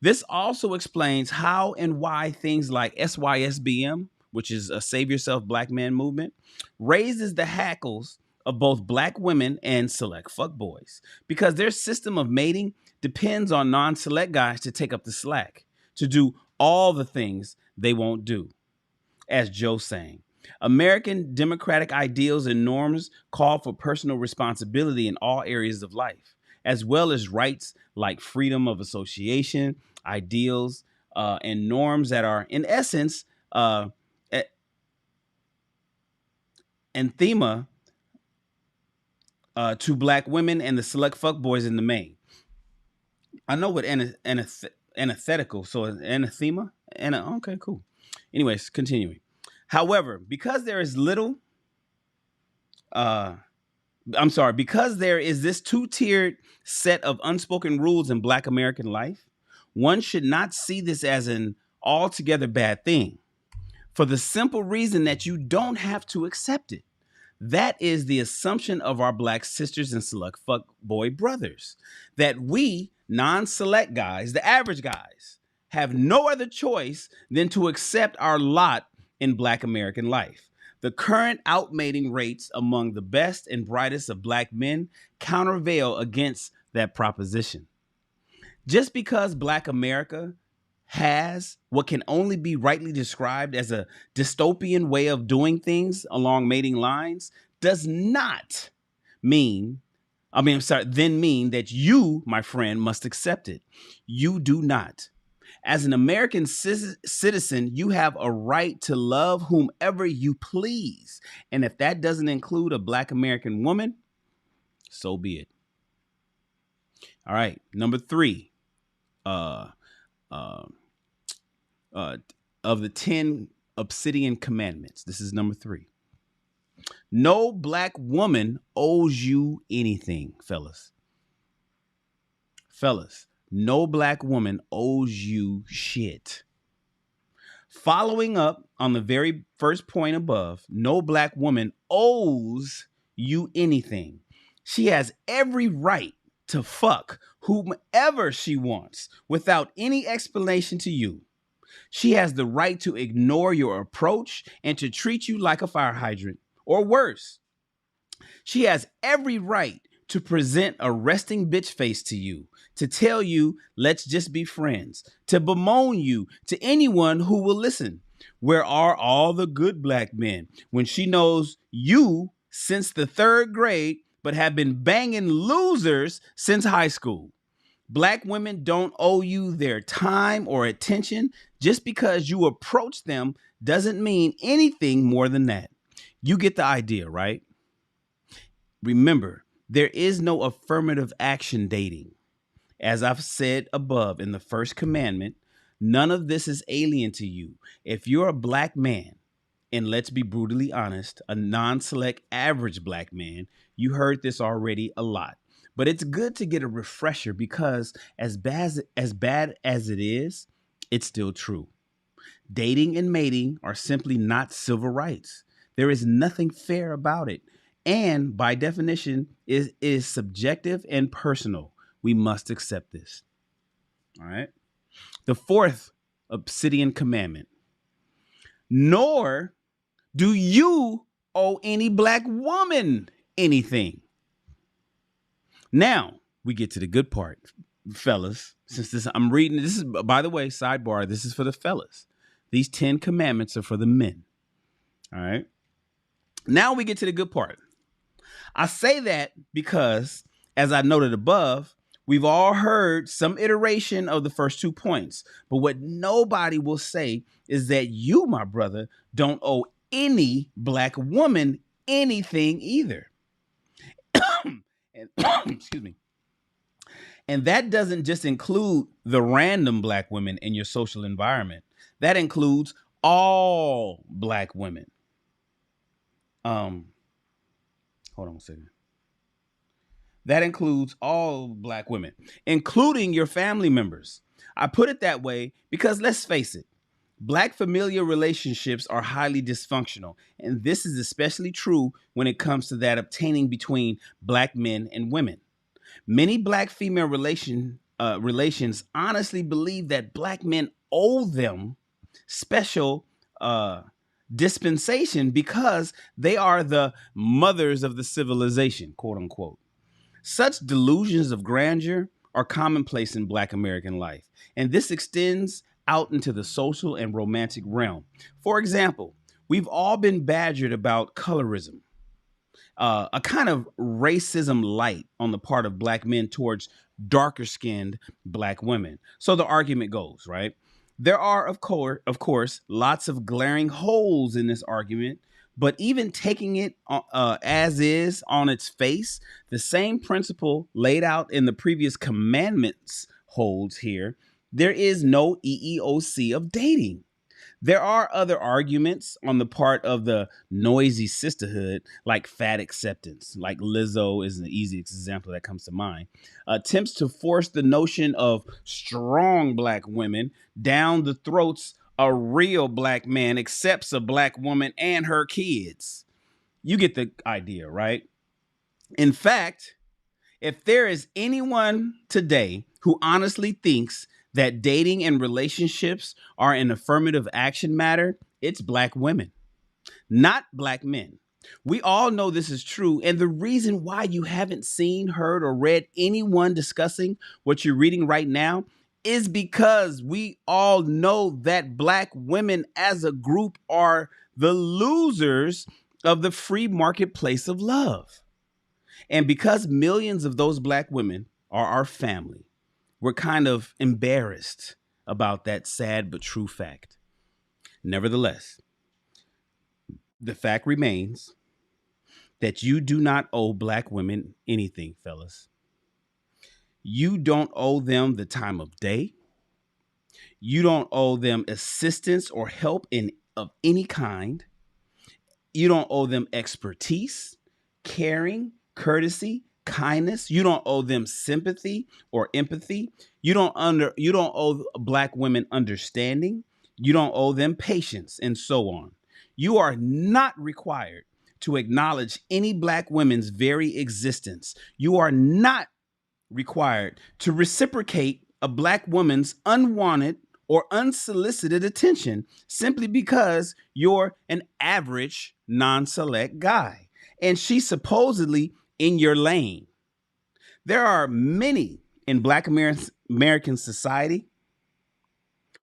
This also explains how and why things like SYSBM, which is a Save Yourself Black Man movement, raises the hackles of both Black women and select fuckboys, because their system of mating depends on non-select guys to take up the slack, to do all the things they won't do. As Joe sang, American democratic ideals and norms call for personal responsibility in all areas of life, as well as rights like freedom of association, ideals, and norms that are, in essence, anathema to black women and the select fuckboys in the main. I know what antithetical, so anathema? Okay, cool. Anyways, continuing. However, because there is because there is this two-tiered set of unspoken rules in Black American life, one should not see this as an altogether bad thing, for the simple reason that you don't have to accept it. That is the assumption of our Black sisters and select fuckboy brothers, that we non-select guys, the average guys, have no other choice than to accept our lot in Black American life. The current outmating rates among the best and brightest of Black men countervail against that proposition. Just because Black America has what can only be rightly described as a dystopian way of doing things along mating lines does not mean that you, my friend, must accept it. You do not. As an American citizen, you have a right to love whomever you please. And if that doesn't include a Black American woman, so be it. All right. Number 3 of the 10 Obsidian Commandments. This is number 3. No Black woman owes you anything, fellas. Fellas, no Black woman owes you shit. Following up on the very first point above, no Black woman owes you anything. She has every right to fuck whomever she wants without any explanation to you. She has the right to ignore your approach and to treat you like a fire hydrant, or worse. She has every right to present a resting bitch face to you, to tell you, let's just be friends, to bemoan you to anyone who will listen. Where are all the good Black men when she knows you since the 3rd grade, but have been banging losers since high school? Black women don't owe you their time or attention. Just because you approach them doesn't mean anything more than that. You get the idea, right? Remember, there is no affirmative action dating. As I've said above in the first commandment, none of this is alien to you. If you're a Black man, and let's be brutally honest, a non-select average Black man, you heard this already a lot. But it's good to get a refresher because as bad as it is, it's still true. Dating and mating are simply not civil rights. There is nothing fair about it. And by definition, it is subjective and personal. We must accept this. All right. The 4th Obsidian Commandment. Nor do you owe any Black woman anything. Now we get to the good part, fellas. Since I'm reading, this is, by the way, sidebar, this is for the fellas. These 10 commandments are for the men. All right. Now we get to the good part. I say that because, as I noted above, we've all heard some iteration of the first 2 points. But what nobody will say is that you, my brother, don't owe any Black woman anything either. Excuse me. And that doesn't just include the random Black women in your social environment. That includes all Black women. Hold on a second. That includes all Black women, including your family members. I put it that way because let's face it, Black familial relationships are highly dysfunctional, and this is especially true when it comes to that obtaining between Black men and women. Many Black female relations honestly believe that Black men owe them special dispensation because they are the mothers of the civilization, quote unquote. Such delusions of grandeur are commonplace in Black American life, and this extends out into the social and romantic realm. For example, we've all been badgered about colorism, a kind of racism light on the part of Black men towards darker skinned Black women. So the argument goes, right? There are, of course, lots of glaring holes in this argument, but even taking it as is on its face, the same principle laid out in the previous commandments holds here. There is no EEOC of dating. There are other arguments on the part of the noisy sisterhood, like fat acceptance, like Lizzo is an easy example that comes to mind. Attempts to force the notion of strong Black women down the throats a real Black man accepts a Black woman and her kids. You get the idea, right? In fact, if there is anyone today who honestly thinks that dating and relationships are an affirmative action matter, it's Black women, not Black men. We all know this is true. And the reason why you haven't seen, heard, or read anyone discussing what you're reading right now is because we all know that Black women as a group are the losers of the free marketplace of love. And because millions of those Black women are our family, we're kind of embarrassed about that sad but true fact. Nevertheless, the fact remains that you do not owe Black women anything, fellas. You don't owe them the time of day. You don't owe them assistance or help of any kind. You don't owe them expertise, caring, courtesy, kindness. You don't owe them sympathy or empathy. You don't owe Black women understanding. You don't owe them patience, and so on. You are not required to acknowledge any Black women's very existence. You are not required to reciprocate a Black woman's unwanted or unsolicited attention simply because you're an average non-select guy and she's supposedly in your lane. There are many in Black American society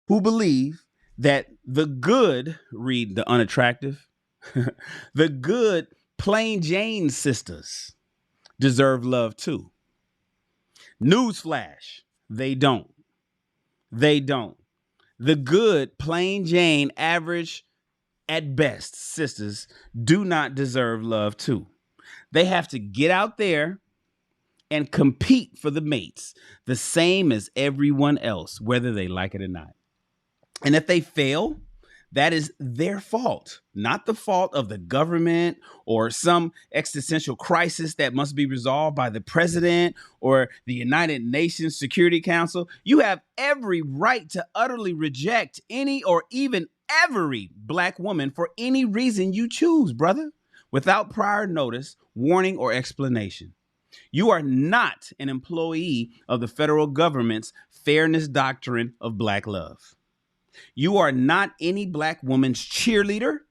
who believe that the good, read the unattractive, the good plain Jane sisters deserve love too. Newsflash, they don't. They don't. The good plain Jane average at best sisters do not deserve love too. They have to get out there and compete for the mates, the same as everyone else, whether they like it or not. And if they fail, that is their fault, not the fault of the government or some existential crisis that must be resolved by the president or the United Nations Security Council. You have every right to utterly reject any or even every Black woman for any reason you choose, brother, without prior notice, warning, or explanation. You are not an employee of the federal government's fairness doctrine of Black love. You are not any Black woman's cheerleader,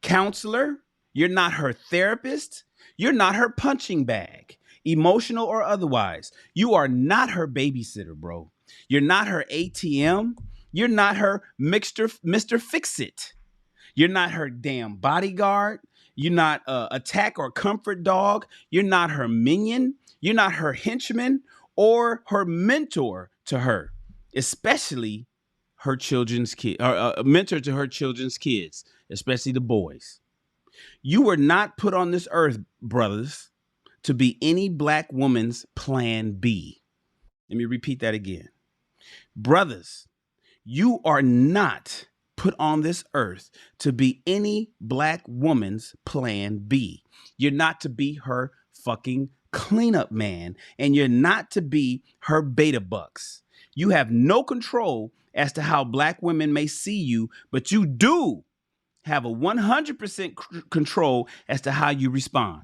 counselor. You're not her therapist. You're not her punching bag, emotional or otherwise. You are not her babysitter, bro. You're not her ATM. You're not her Mr. Fix-It. You're not her damn bodyguard. You're not attack or comfort dog. You're not her minion. You're not her henchman or her mentor to her, especially her children's kid, mentor to her children's kids, especially the boys. You were not put on this earth, brothers, to be any Black woman's plan B. Let me repeat that again. Brothers, you are not put on this earth to be any Black woman's plan B. You're not to be her fucking cleanup man, and you're not to be her beta bucks. You have no control as to how Black women may see you, but you do have a 100% control as to how you respond.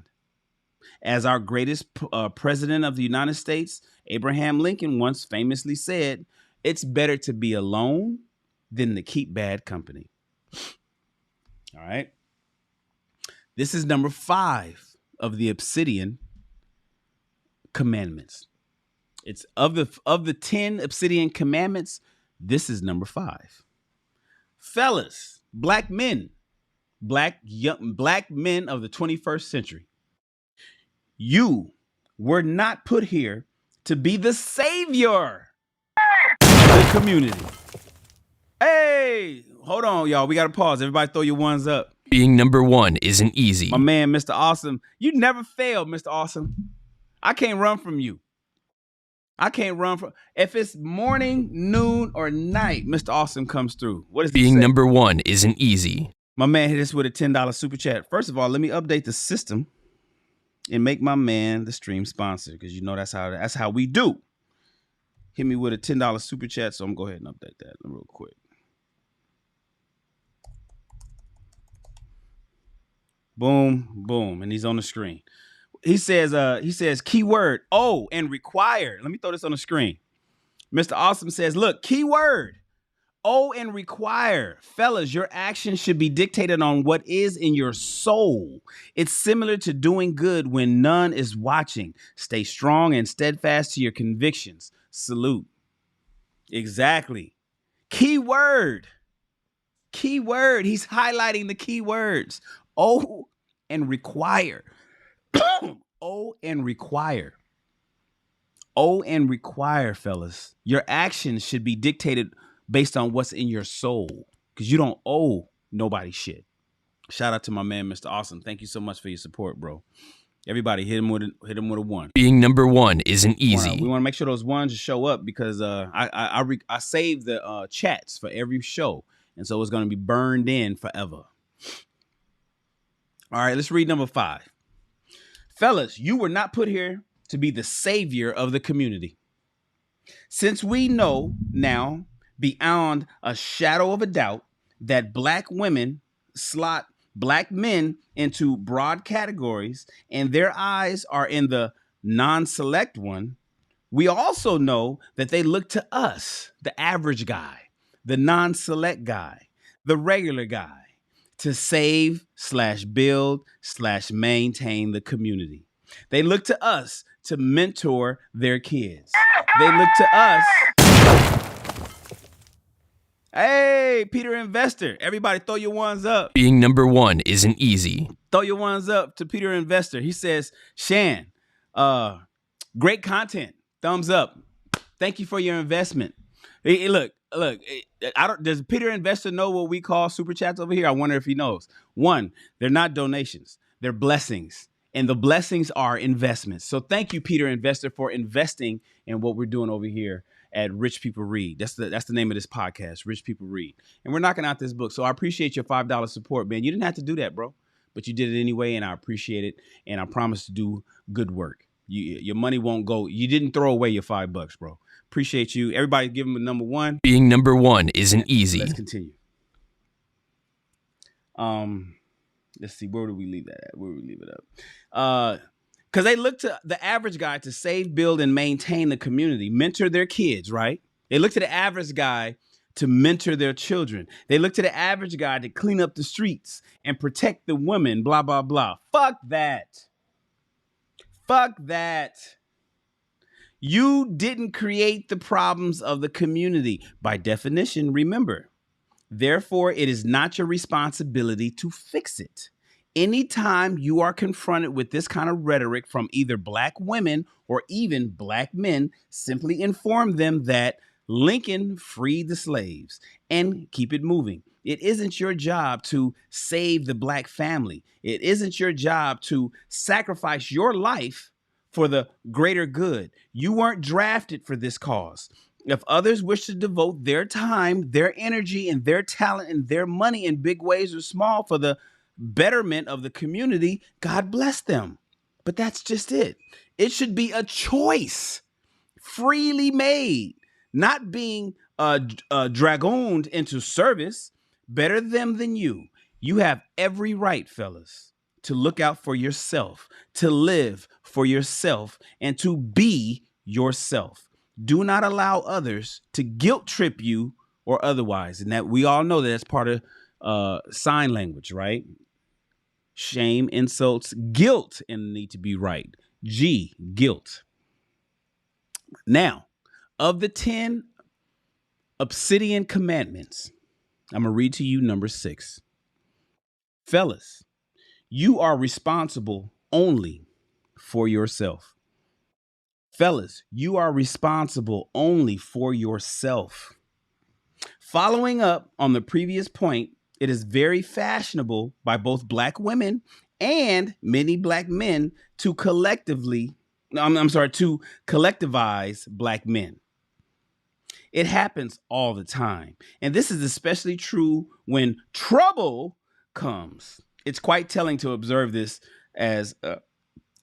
As our greatest president of the United States, Abraham Lincoln, once famously said, it's better to be alone than to keep bad company. All right. This is number 5 of the Obsidian Commandments. It's of the 10 Obsidian Commandments, this is number 5. Fellas, black men, black men of the 21st century. You were not put here to be the savior of the community. Hey, hold on, y'all. We got to pause. Everybody throw your ones up. Being number 1 isn't easy. My man, Mr. Awesome. You never failed, Mr. Awesome. I can't run from you. I can't run from. If it's morning, noon, or night, Mr. Awesome comes through. What is Being number 1 isn't easy. My man hit us with a $10 super chat. First of all, let me update the system and make my man the stream sponsor, because you know that's how we do. Hit me with a $10 super chat, so I'm gonna go ahead and update that real quick. Boom, boom, and he's on the screen. He says keyword oh and require. Let me throw this on the screen. Mr. Awesome says, look, keyword oh and require. Fellas, your action should be dictated on what is in your soul. It's similar to doing good when none is watching. Stay strong and steadfast to your convictions. Salute. Exactly. Keyword. Keyword. He's highlighting the keywords. Oh and require. Oh and require. Oh and require, fellas. Your actions should be dictated based on what's in your soul, because you don't owe nobody shit. Shout out to my man, Mr. Awesome. Thank you so much for your support, bro. Everybody hit him with a 1. Being number 1 isn't easy. We want to make sure those ones show up, because I save the chats for every show, and so it's going to be burned in forever. All right, let's read number 5. Fellas, you were not put here to be the savior of the community. Since we know now beyond a shadow of a doubt that black women slot black men into broad categories and their eyes are in the non-select one, we also know that they look to us, the average guy, the non-select guy, the regular guy, to save/build/maintain the community. They look to us to mentor their kids. They look to us. Hey, Peter Investor. Everybody throw your ones up. Being number 1 isn't easy. Throw your ones up to Peter Investor. He says, Shan, great content. Thumbs up. Thank you for your investment. Hey, look. Does Peter Investor know what we call super chats over here? I wonder if he knows. 1, they're not donations. They're blessings. And the blessings are investments. So thank you, Peter Investor, for investing in what we're doing over here at Rich People Read. That's the name of this podcast, Rich People Read. And we're knocking out this book. So I appreciate your $5 support, man. You didn't have to do that, bro. But you did it anyway, and I appreciate it. And I promise to do good work. Your money won't go. You didn't throw away your $5, bro. Appreciate you. Everybody give him a number 1. Being number 1 isn't easy. Let's continue. Let's see. Where do we leave that at? Where do we leave it up? Because they look to the average guy to save, build, and maintain the community, mentor their kids, right? They look to the average guy to mentor their children. They look to the average guy to clean up the streets and protect the women, blah, blah, blah. Fuck that. Fuck that. You didn't create the problems of the community. By definition, remember. Therefore, it is not your responsibility to fix it. Anytime you are confronted with this kind of rhetoric from either black women or even black men, simply inform them that Lincoln freed the slaves and keep it moving. It isn't your job to save the black family. It isn't your job to sacrifice your life for the greater good. You weren't drafted for this cause. If others wish to devote their time, their energy, and their talent and their money in big ways or small for the betterment of the community, God bless them. But that's just it. It should be a choice, freely made, not being dragooned into service. Better them than you. You have every right, fellas, to look out for yourself, to live for yourself, and to be yourself. Do not allow others to guilt trip you or otherwise. And that we all know that that's part of sign language, right? Shame, insults, guilt, and need to be right. G, guilt. Now, of the 10 Obsidian Commandments, I'm going to read to you number 6. Fellas, you are responsible only for yourself. Fellas, you are responsible only for yourself. Following up on the previous point, it is very fashionable by both black women and many black men to collectivize black men. It happens all the time. And this is especially true when trouble comes. It's quite telling to observe this as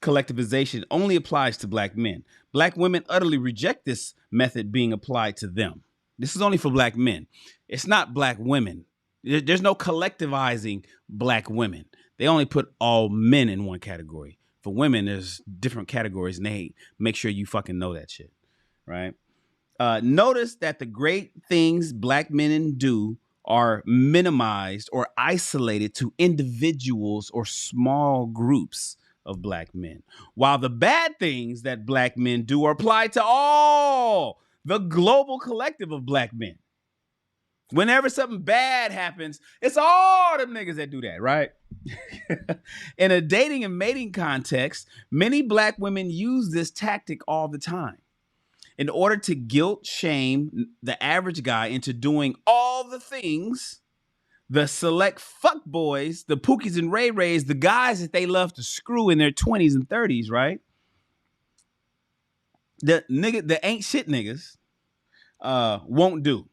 collectivization only applies to black men. Black women utterly reject this method being applied to them. This is only for black men. It's not black women. There's no collectivizing black women. They only put all men in one category. For women, there's different categories, and they make sure you fucking know that shit, right? Notice that the great things black men do are minimized or isolated to individuals or small groups of black men, while the bad things that black men do are applied to all the global collective of black men. Whenever something bad happens, it's all them niggas that do that, right? In a dating and mating context, many black women use this tactic all the time in order to guilt shame the average guy into doing all the things the select fuck boys, the Pookies and Ray Rays, the guys that they love to screw in their 20s and 30s, right? The ain't shit niggas won't do.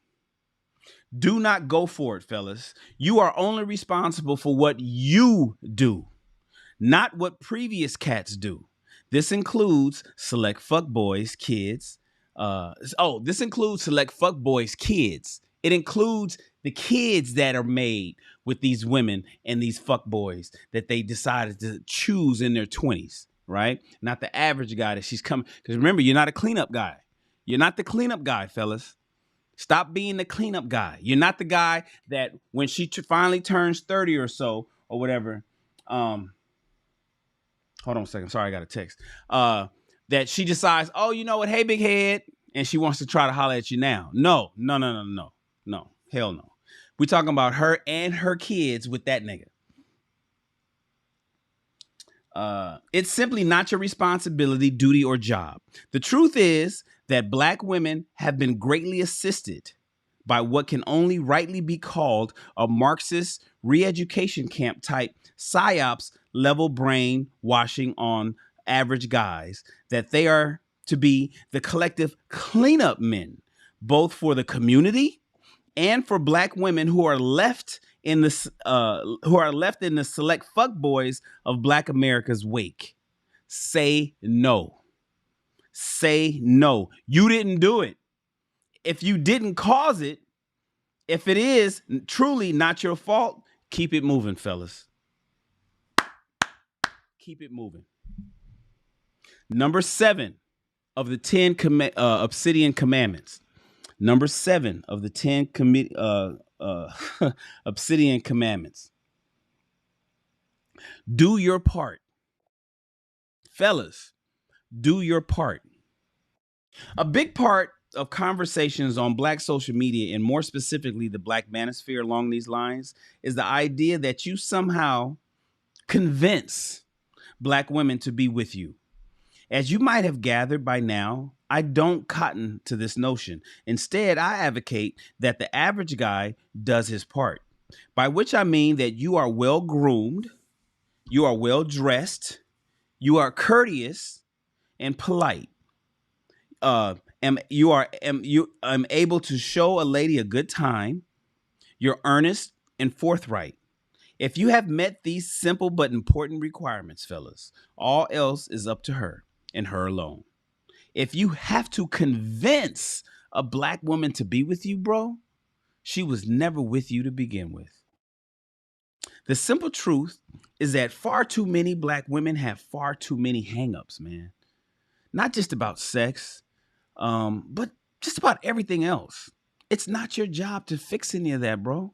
Do not go for it, fellas. You are only responsible for what you do, not what previous cats do. This includes select fuckboys, kids. This includes select fuckboys, kids. It includes the kids that are made with these women and these fuckboys that they decided to choose in their 20s, right? Not the average guy that she's coming. Because remember, you're not a cleanup guy. You're not the cleanup guy, fellas. Stop being the cleanup guy. You're not the guy that when she finally turns 30 or so or whatever. Hold on a second. Sorry, I got a text. That she decides, oh, you know what? Hey, big head. And she wants to try to holler at you now. No. Hell no. We're talking about her and her kids with that nigga. It's simply not your responsibility, duty, or job. The truth is that black women have been greatly assisted by what can only rightly be called a Marxist re-education camp type psyops level brain washing on average guys, that they are to be the collective cleanup men, both for the community and for black women who are left in the select fuckboys of black America's wake. Say no. Say no. You didn't do it. If you didn't cause it, if it is truly not your fault, keep it moving, fellas. Keep it moving. Number 7 of the 10 Obsidian Commandments. Number 7 of the 10 Obsidian Commandments. Do your part. Fellas, do your part. A big part of conversations on black social media, and more specifically the Black Manosphere along these lines, is the idea that you somehow convince black women to be with you. As you might have gathered by now, I don't cotton to this notion. Instead, I advocate that the average guy does his part, by which I mean that you are well groomed, you are well dressed, you are courteous and polite. You are able to show a lady a good time. You're earnest and forthright. If you have met these simple but important requirements, fellas, all else is up to her and her alone. If you have to convince a black woman to be with you, bro, she was never with you to begin with. The simple truth is that far too many black women have far too many hangups, man. Not just about sex, but just about everything else. It's not your job to fix any of that, bro.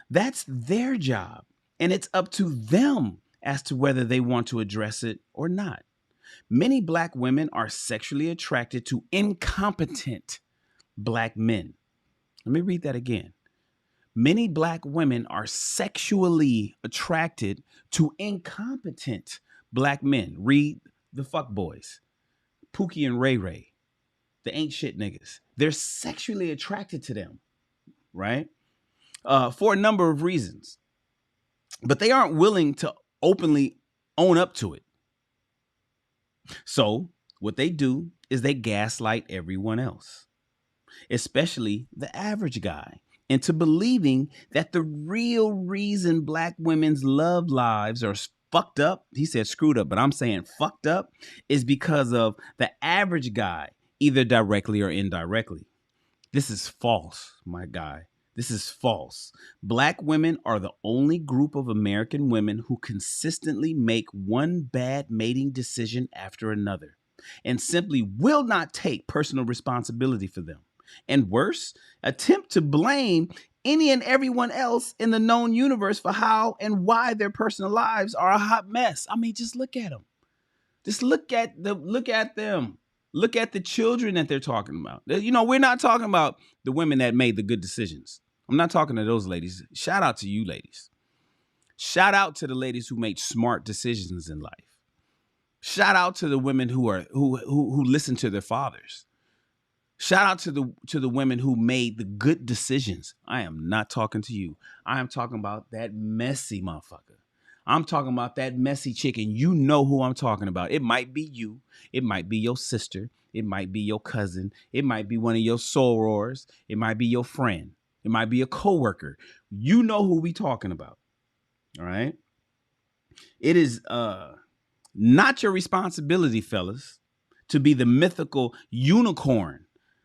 That's their job, and it's up to them as to whether they want to address it or not. Many black women are sexually attracted to incompetent black men. Let me read that again. Many black women are sexually attracted to incompetent black men. Read the fuck boys, Pookie and Ray Ray, the ain't shit niggas. They're sexually attracted to them, right? For a number of reasons, but they aren't willing to openly own up to it. So what they do is they gaslight everyone else, especially the average guy, into believing that the real reason black women's love lives are fucked up, he said screwed up, but I'm saying fucked up, is because of the average guy, either directly or indirectly. This is false, my guy. This is false. Black women are the only group of American women who consistently make one bad mating decision after another and simply will not take personal responsibility for them. And worse, attempt to blame any and everyone else in the known universe for how and why their personal lives are a hot mess. I mean, just look at them. Just look at them. Look at the children that they're talking about. You know, we're not talking about the women that made the good decisions. I'm not talking to those ladies. Shout out to you ladies. Shout out to the ladies who made smart decisions in life. Shout out to the women who listen to their fathers. Shout out to the women who made the good decisions. I am not talking to you. I am talking about that messy motherfucker. I'm talking about that messy chick, and you know who I'm talking about. It might be you. It might be your sister. It might be your cousin. It might be one of your sorors. It might be your friend. It might be a coworker. You know who we talking about. All right. It is not your responsibility, fellas, to be the mythical unicorn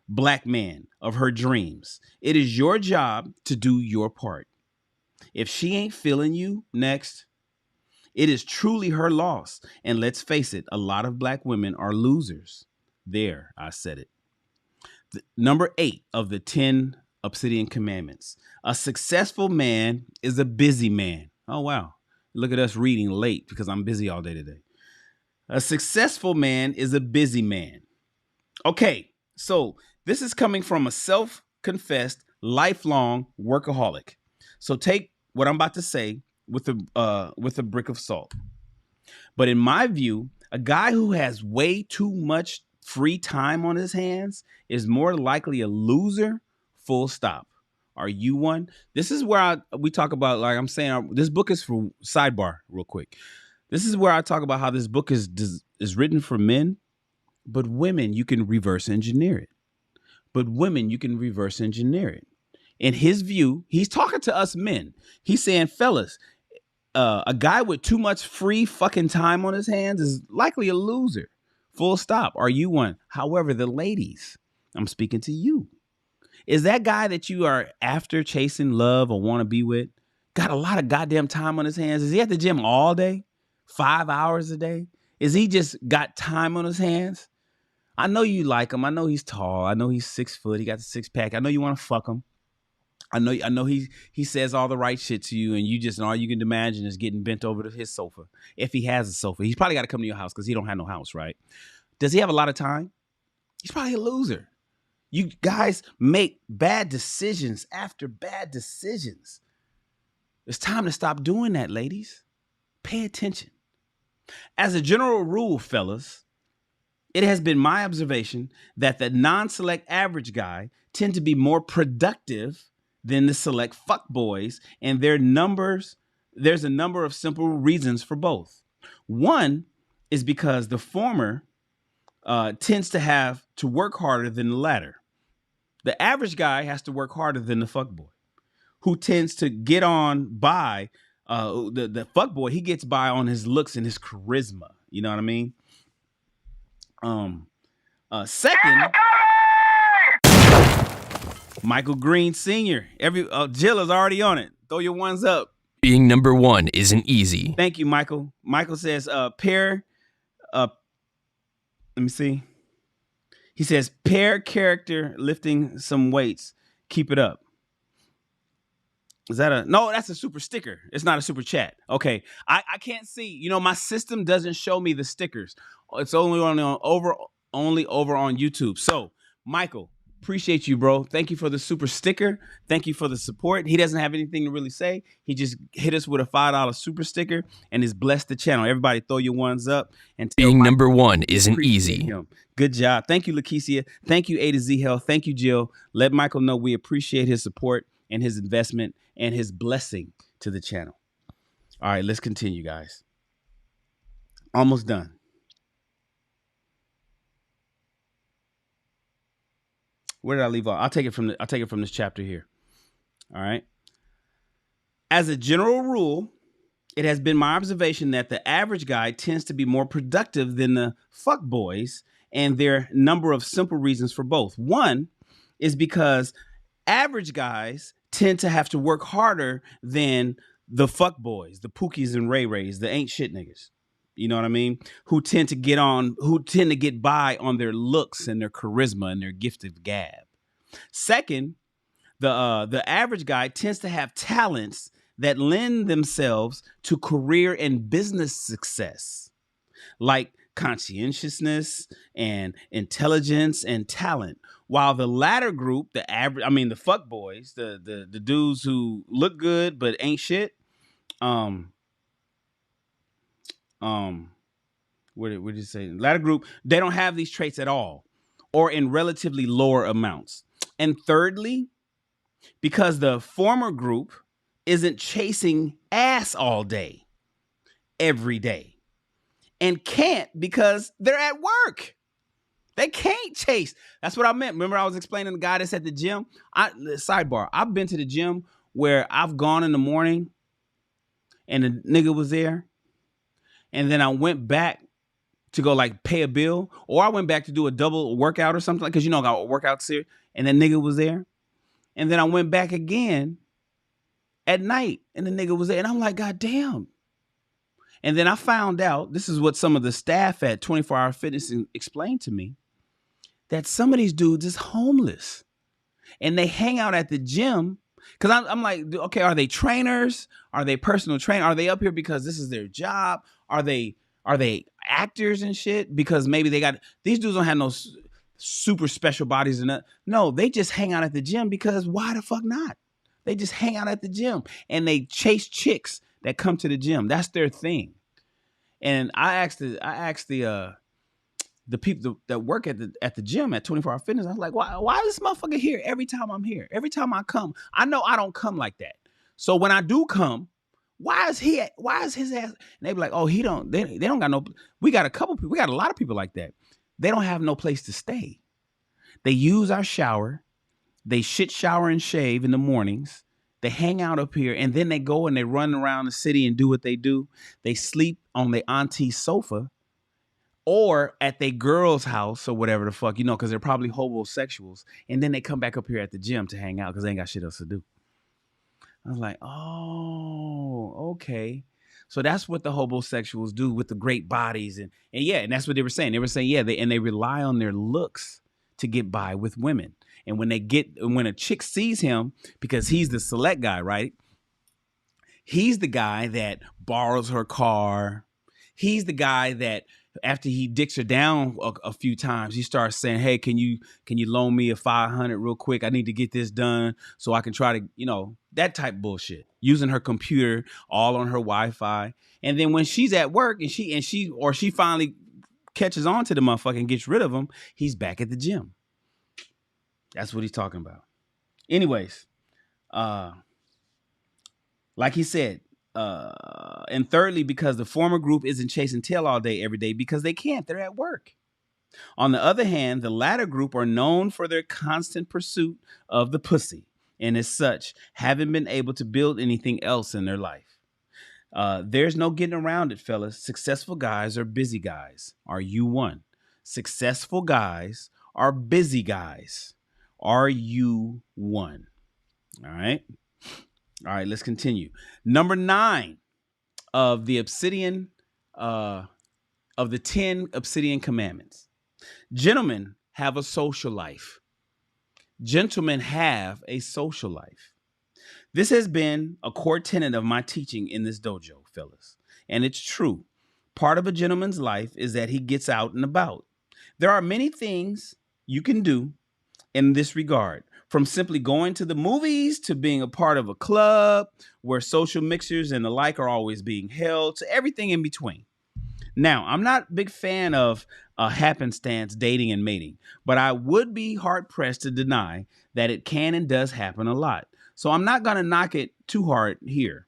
black man of her dreams. It is your job to do your part. If she ain't feeling you, next. It is truly her loss. And let's face it, a lot of black women are losers. There, I said it. Number 8 of the 10 Obsidian Commandments. A successful man is a busy man. Oh, wow. Look at us reading late because I'm busy all day today. A successful man is a busy man. Okay, so this is coming from a self-confessed, lifelong workaholic. So take what I'm about to say with a brick of salt. But in my view, a guy who has way too much free time on his hands is more likely a loser, full stop. Are you one? This is where we talk about, like I'm saying, this book is for sidebar real quick. This is where I talk about how this book is written for men, but women, you can reverse engineer it. In his view, he's talking to us men. He's saying, fellas, a guy with too much free fucking time on his hands is likely a loser. Full stop. Are you one? However, the ladies, I'm speaking to you. Is that guy that you are after chasing love or want to be with got a lot of goddamn time on his hands? Is he at the gym all day? 5 hours a day? Is he just got time on his hands? I know you like him. I know he's tall. I know he's 6 foot. He got the 6-pack. I know you want to fuck him. I know he says all the right shit to you, and you just, all you can imagine is getting bent over to his sofa. If he has a sofa, he's probably got to come to your house because he don't have no house, right? Does he have a lot of time? He's probably a loser. You guys make bad decisions after bad decisions. It's time to stop doing that, ladies. Pay attention. As a general rule, fellas, it has been my observation that the non-select average guy tend to be more productive than the select fuckboys, and there's a number of simple reasons for both. One is because the former tends to have to work harder than the latter. The average guy has to work harder than the fuckboy, who tends to get on by the fuckboy. He gets by on his looks and his charisma. You know what I mean? Second, Michael Green Sr. Jill is already on it. Throw your ones up. Being number 1 isn't easy. Thank you, Michael. Michael says, let me see. He says, pair character lifting some weights. Keep it up. Is that a no? That's a super sticker. It's not a super chat. Okay, I can't see. You know, my system doesn't show me the stickers. It's only over on YouTube. So, Michael, appreciate you, bro. Thank you for the super sticker. Thank you for the support. He doesn't have anything to really say. He just hit us with a $5 super sticker and has blessed the channel. Everybody, throw your ones up and tell Being Michael number one we isn't appreciate easy. him. Good job. Thank you, Lakeisha. Thank you, A to Z Health. Thank you, Jill. Let Michael know we appreciate his support and his investment and his blessing to the channel. All right, let's continue, guys. Almost done. Where did I leave off? I'll take it from this chapter here. All right. As a general rule, it has been my observation that the average guy tends to be more productive than the fuck boys, and there are a number of simple reasons for both. One is because average guys tend to have to work harder than the fuck boys, the Pookies and Ray Rays, the ain't shit niggas. You know what I mean? Who tend to get by on their looks and their charisma and their gift of gab. Second, the average guy tends to have talents that lend themselves to career and business success, like conscientiousness and intelligence and talent. While the latter group, the fuck boys, the dudes who look good but ain't shit, what did you say? Latter group, they don't have these traits at all, or in relatively lower amounts. And thirdly, because the former group isn't chasing ass all day, every day, and can't because they're at work. They can't chase. That's what I meant. Remember I was explaining the guy that's at the gym? Sidebar, I've been to the gym where I've gone in the morning and the nigga was there, and then I went back to go like pay a bill, or I went back to do a double workout or something, because I got workouts here, and the nigga was there. And then I went back again at night and the nigga was there. And I'm like, God damn. And then I found out, this is what some of the staff at 24 Hour Fitness explained to me, that some of these dudes is homeless and they hang out at the gym. Cause I'm like, okay, are they trainers? Are they personal trainers? Are they up here because this is their job? Are they actors and shit? Because maybe these dudes don't have no super special bodies and that. No, they just hang out at the gym because why the fuck not? They just hang out at the gym and they chase chicks that come to the gym. That's their thing. And I asked the people that work at the gym at 24 Hour Fitness, I was like, why is this motherfucker here every time I'm here? Every time I come, I know I don't come like that. So when I do come, why is his ass? And they be like, oh, they don't got no, we got a lot of people like that. They don't have no place to stay. They use our shower. They shit, shower, and shave in the mornings. They hang out up here, and then they go and they run around the city and do what they do. They sleep on their auntie's sofa or at their girl's house or whatever the fuck, because they're probably homosexuals. And then they come back up here at the gym to hang out because they ain't got shit else to do. I was like, oh, okay. So that's what the homosexuals do with the great bodies. And that's what they were saying. They were saying, they rely on their looks to get by with women. And when a chick sees him, because he's the select guy, right? He's the guy that borrows her car. He's the guy that after he dicks her down a few times, he starts saying, hey, can you loan me a $500 real quick? I need to get this done so I can try to, that type bullshit, using her computer all on her Wi-Fi. And then when she's at work and she finally catches on to the motherfucker and gets rid of him, he's back at the gym. That's what he's talking about. Anyways, like he said, and thirdly, because the former group isn't chasing tail all day, every day, because they can't. They're at work. On the other hand, the latter group are known for their constant pursuit of the pussy, and as such, haven't been able to build anything else in their life. There's no getting around it, fellas. Successful guys are busy guys. Are you one? Successful guys are busy guys. Are you one? All right. All right, let's continue. Number 9 of the Obsidian, of the 10 Obsidian Commandments. Gentlemen have a social life. Gentlemen have a social life. This has been a core tenet of my teaching in this dojo, fellas. And it's true. Part of a gentleman's life is that he gets out and about. There are many things you can do in this regard, from simply going to the movies to being a part of a club where social mixers and the like are always being held, to everything in between. Now, I'm not a big fan of happenstance dating and mating, but I would be hard pressed to deny that it can and does happen a lot. So I'm not going to knock it too hard here.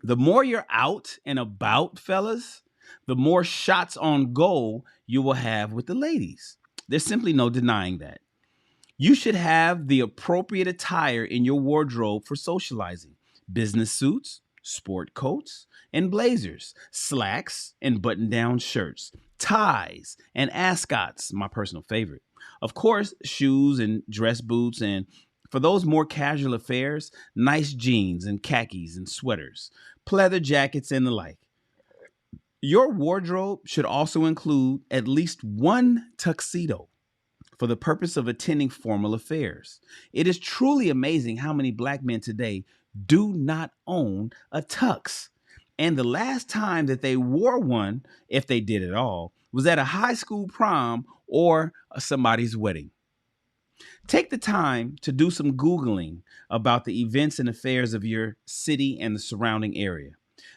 The more you're out and about, fellas, the more shots on goal you will have with the ladies. There's simply no denying that. You should have the appropriate attire in your wardrobe for socializing. Business suits, sport coats, and blazers, slacks and button-down shirts, ties and ascots, my personal favorite. Of course, shoes and dress boots, and for those more casual affairs, nice jeans and khakis and sweaters, pleather jackets and the like. Your wardrobe should also include at least one tuxedo for the purpose of attending formal affairs. It is truly amazing how many black men today do not own a tux. And the last time that they wore one, if they did at all, was at a high school prom or somebody's wedding. Take the time to do some Googling about the events and affairs of your city and the surrounding area.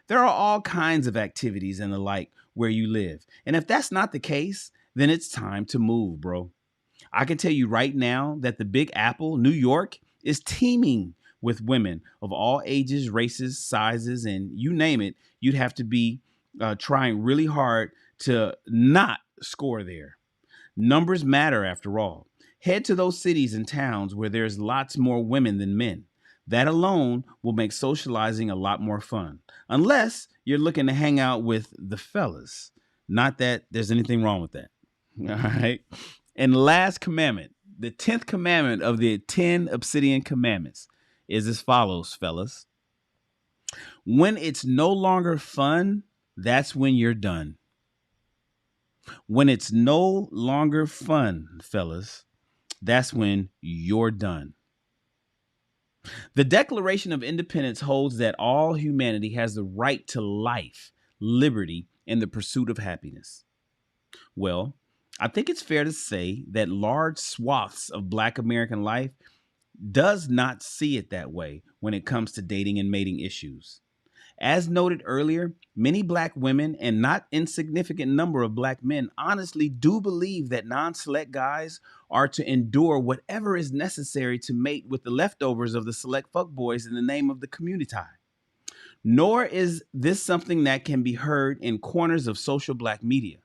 There are all kinds of activities and the like where you live. And if that's not the case, then it's time to move, bro. I can tell you right now that the Big Apple, New York, is teeming with women of all ages, races, sizes, and you name it. You'd have to be trying really hard to not score there. Numbers matter after all. Head to those cities and towns where there's lots more women than men. That alone will make socializing a lot more fun, unless you're looking to hang out with the fellas. Not that there's anything wrong with that. All right. And last commandment, the 10th commandment of the 10 Obsidian Commandments is as follows, fellas. When it's no longer fun, that's when you're done. When it's no longer fun, fellas, that's when you're done. The Declaration of Independence holds that all humanity has the right to life, liberty, and the pursuit of happiness. Well, I think it's fair to say that large swaths of Black American life does not see it that way when it comes to dating and mating issues. As noted earlier, many Black women and not insignificant number of Black men honestly do believe that non-select guys are to endure whatever is necessary to mate with the leftovers of the select fuckboys in the name of the community. Nor is this something that can be heard in corners of social Black media.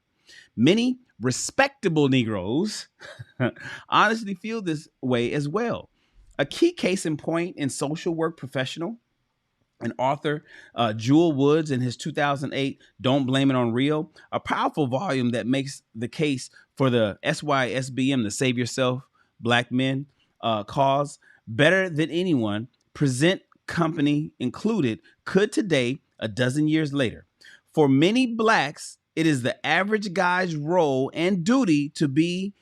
Many respectable Negroes honestly feel this way as well. A key case in point in social work professional and author Jewel Woods in his 2008 Don't Blame It on Rio, a powerful volume that makes the case for the SYSBM, the Save Yourself Black Men cause, better than anyone, present company included, could today, a dozen years later. For many Blacks, it is the average guy's role and duty to be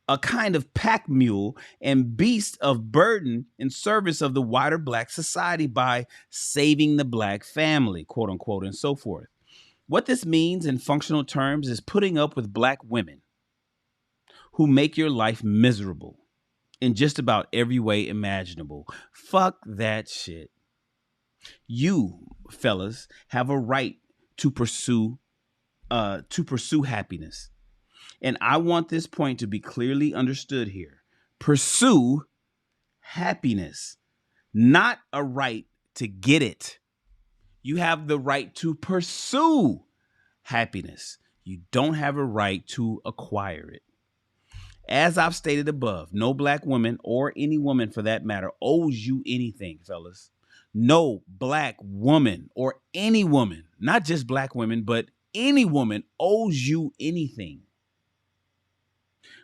a kind of pack mule and beast of burden in service of the wider Black society by saving the Black family, quote unquote, and so forth. What this means in functional terms is putting up with Black women who make your life miserable in just about every way imaginable. Fuck that shit. You, fellas, have a right to pursue happiness. And I want this point to be clearly understood here. Pursue happiness, not a right to get it. You have the right to pursue happiness. You don't have a right to acquire it. As I've stated above, no Black woman, or any woman for that matter, owes you anything, fellas. No Black woman, or any woman, not just Black women, but any woman owes you anything.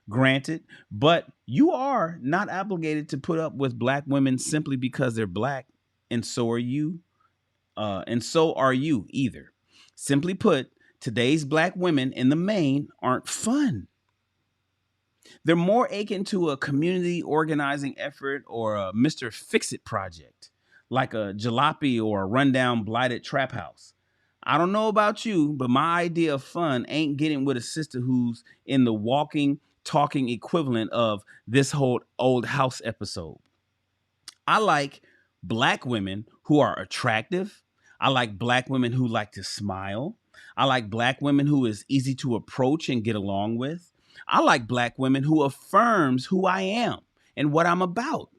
Granted, but you are not obligated to put up with Black women simply because they're Black, and so are you. Either. Simply put, today's Black women in the main aren't fun. They're more akin to a community organizing effort or a Mr. Fix-It project. like a jalopy or a rundown blighted trap house. I don't know about you, but my idea of fun ain't getting with a sister who's in the walking, talking equivalent of this whole Old House episode. I like black women who are attractive. I like black women who like to smile. I like black women who is easy to approach and get along with. I like black women who affirms who I am and what I'm about.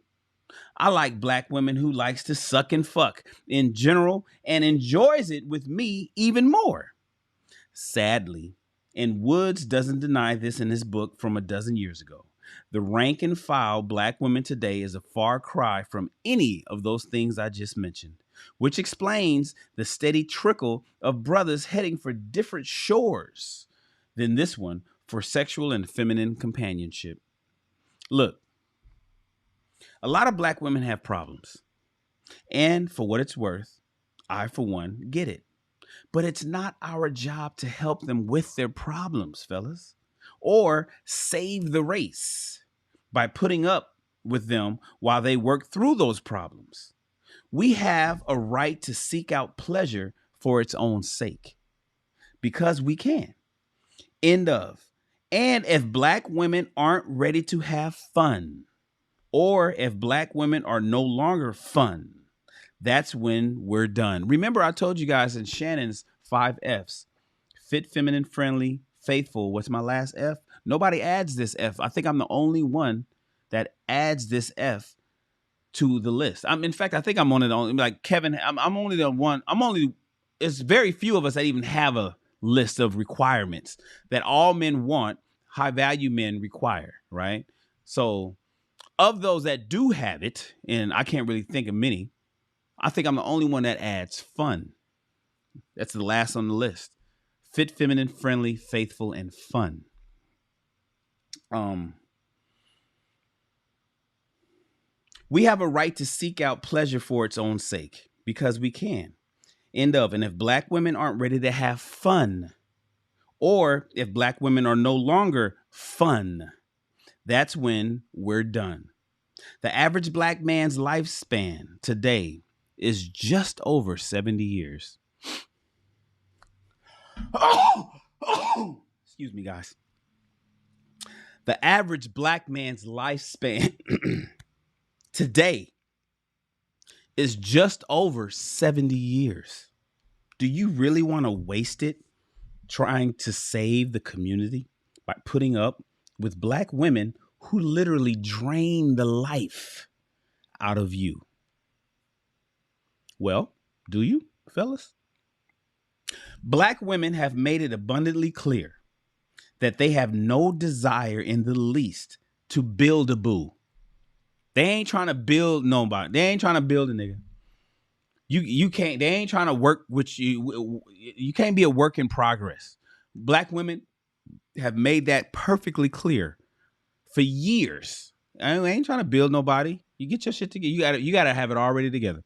I like black women who likes to suck and fuck in general and enjoys it with me even more. Sadly, and Woods doesn't deny this in his book from a dozen years ago, the rank and file black women today is a far cry from any of those things I just mentioned, which explains the steady trickle of brothers heading for different shores than this one for sexual and feminine companionship. Look, a lot of black women have problems. And for what it's worth, I, for one, get it. But it's not our job to help them with their problems, fellas, or save the race by putting up with them while they work through those problems. We have a right to seek out pleasure for its own sake because we can. End of. And if black women aren't ready to have fun, or if black women are no longer fun, that's when we're done. Remember, I told you guys in Shannon's 5 F's, fit, feminine, friendly, faithful. What's my last F? Nobody adds this F. I think I'm the only one that adds this F to the list. In fact, I think I'm one of the only, like Kevin, I'm only the one, it's very few of us that even have a list of requirements that all men want, high value men require, right? So of those that do have it, and I can't really think of many, I think I'm the only one that adds fun. That's the last on the list. Fit, feminine, friendly, faithful, and fun. We have a right to seek out pleasure for its own sake because we can. End of. And if black women aren't ready to have fun, or if black women are no longer fun, that's when we're done. The average black man's lifespan today is just over 70 years. Excuse me, guys. The average black man's lifespan today is just over 70 years. Do you really want to waste it trying to save the community by putting up with black women who literally drain the life out of you? Well, do you, fellas? Black women have made it abundantly clear that they have no desire in the least to build a boo. They ain't trying to build nobody. They ain't trying to build a nigga. You can't, they ain't trying to work with you. You can't be a work in progress. Black women have made that perfectly clear for years. I ain't trying to build nobody. You get your shit together. You gotta have it already together.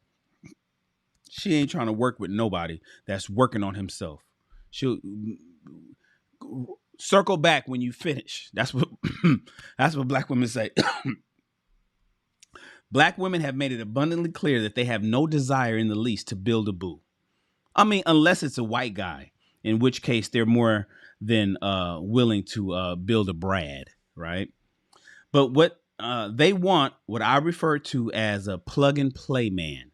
She ain't trying to work with nobody that's working on himself. She'll circle back when you finish. That's what black women say. Black women have made it abundantly clear that they have no desire in the least to build a boo. I mean, unless it's a white guy, in which case they're more than willing to build a Brad, right? But what they want, what I refer to as a plug and play man.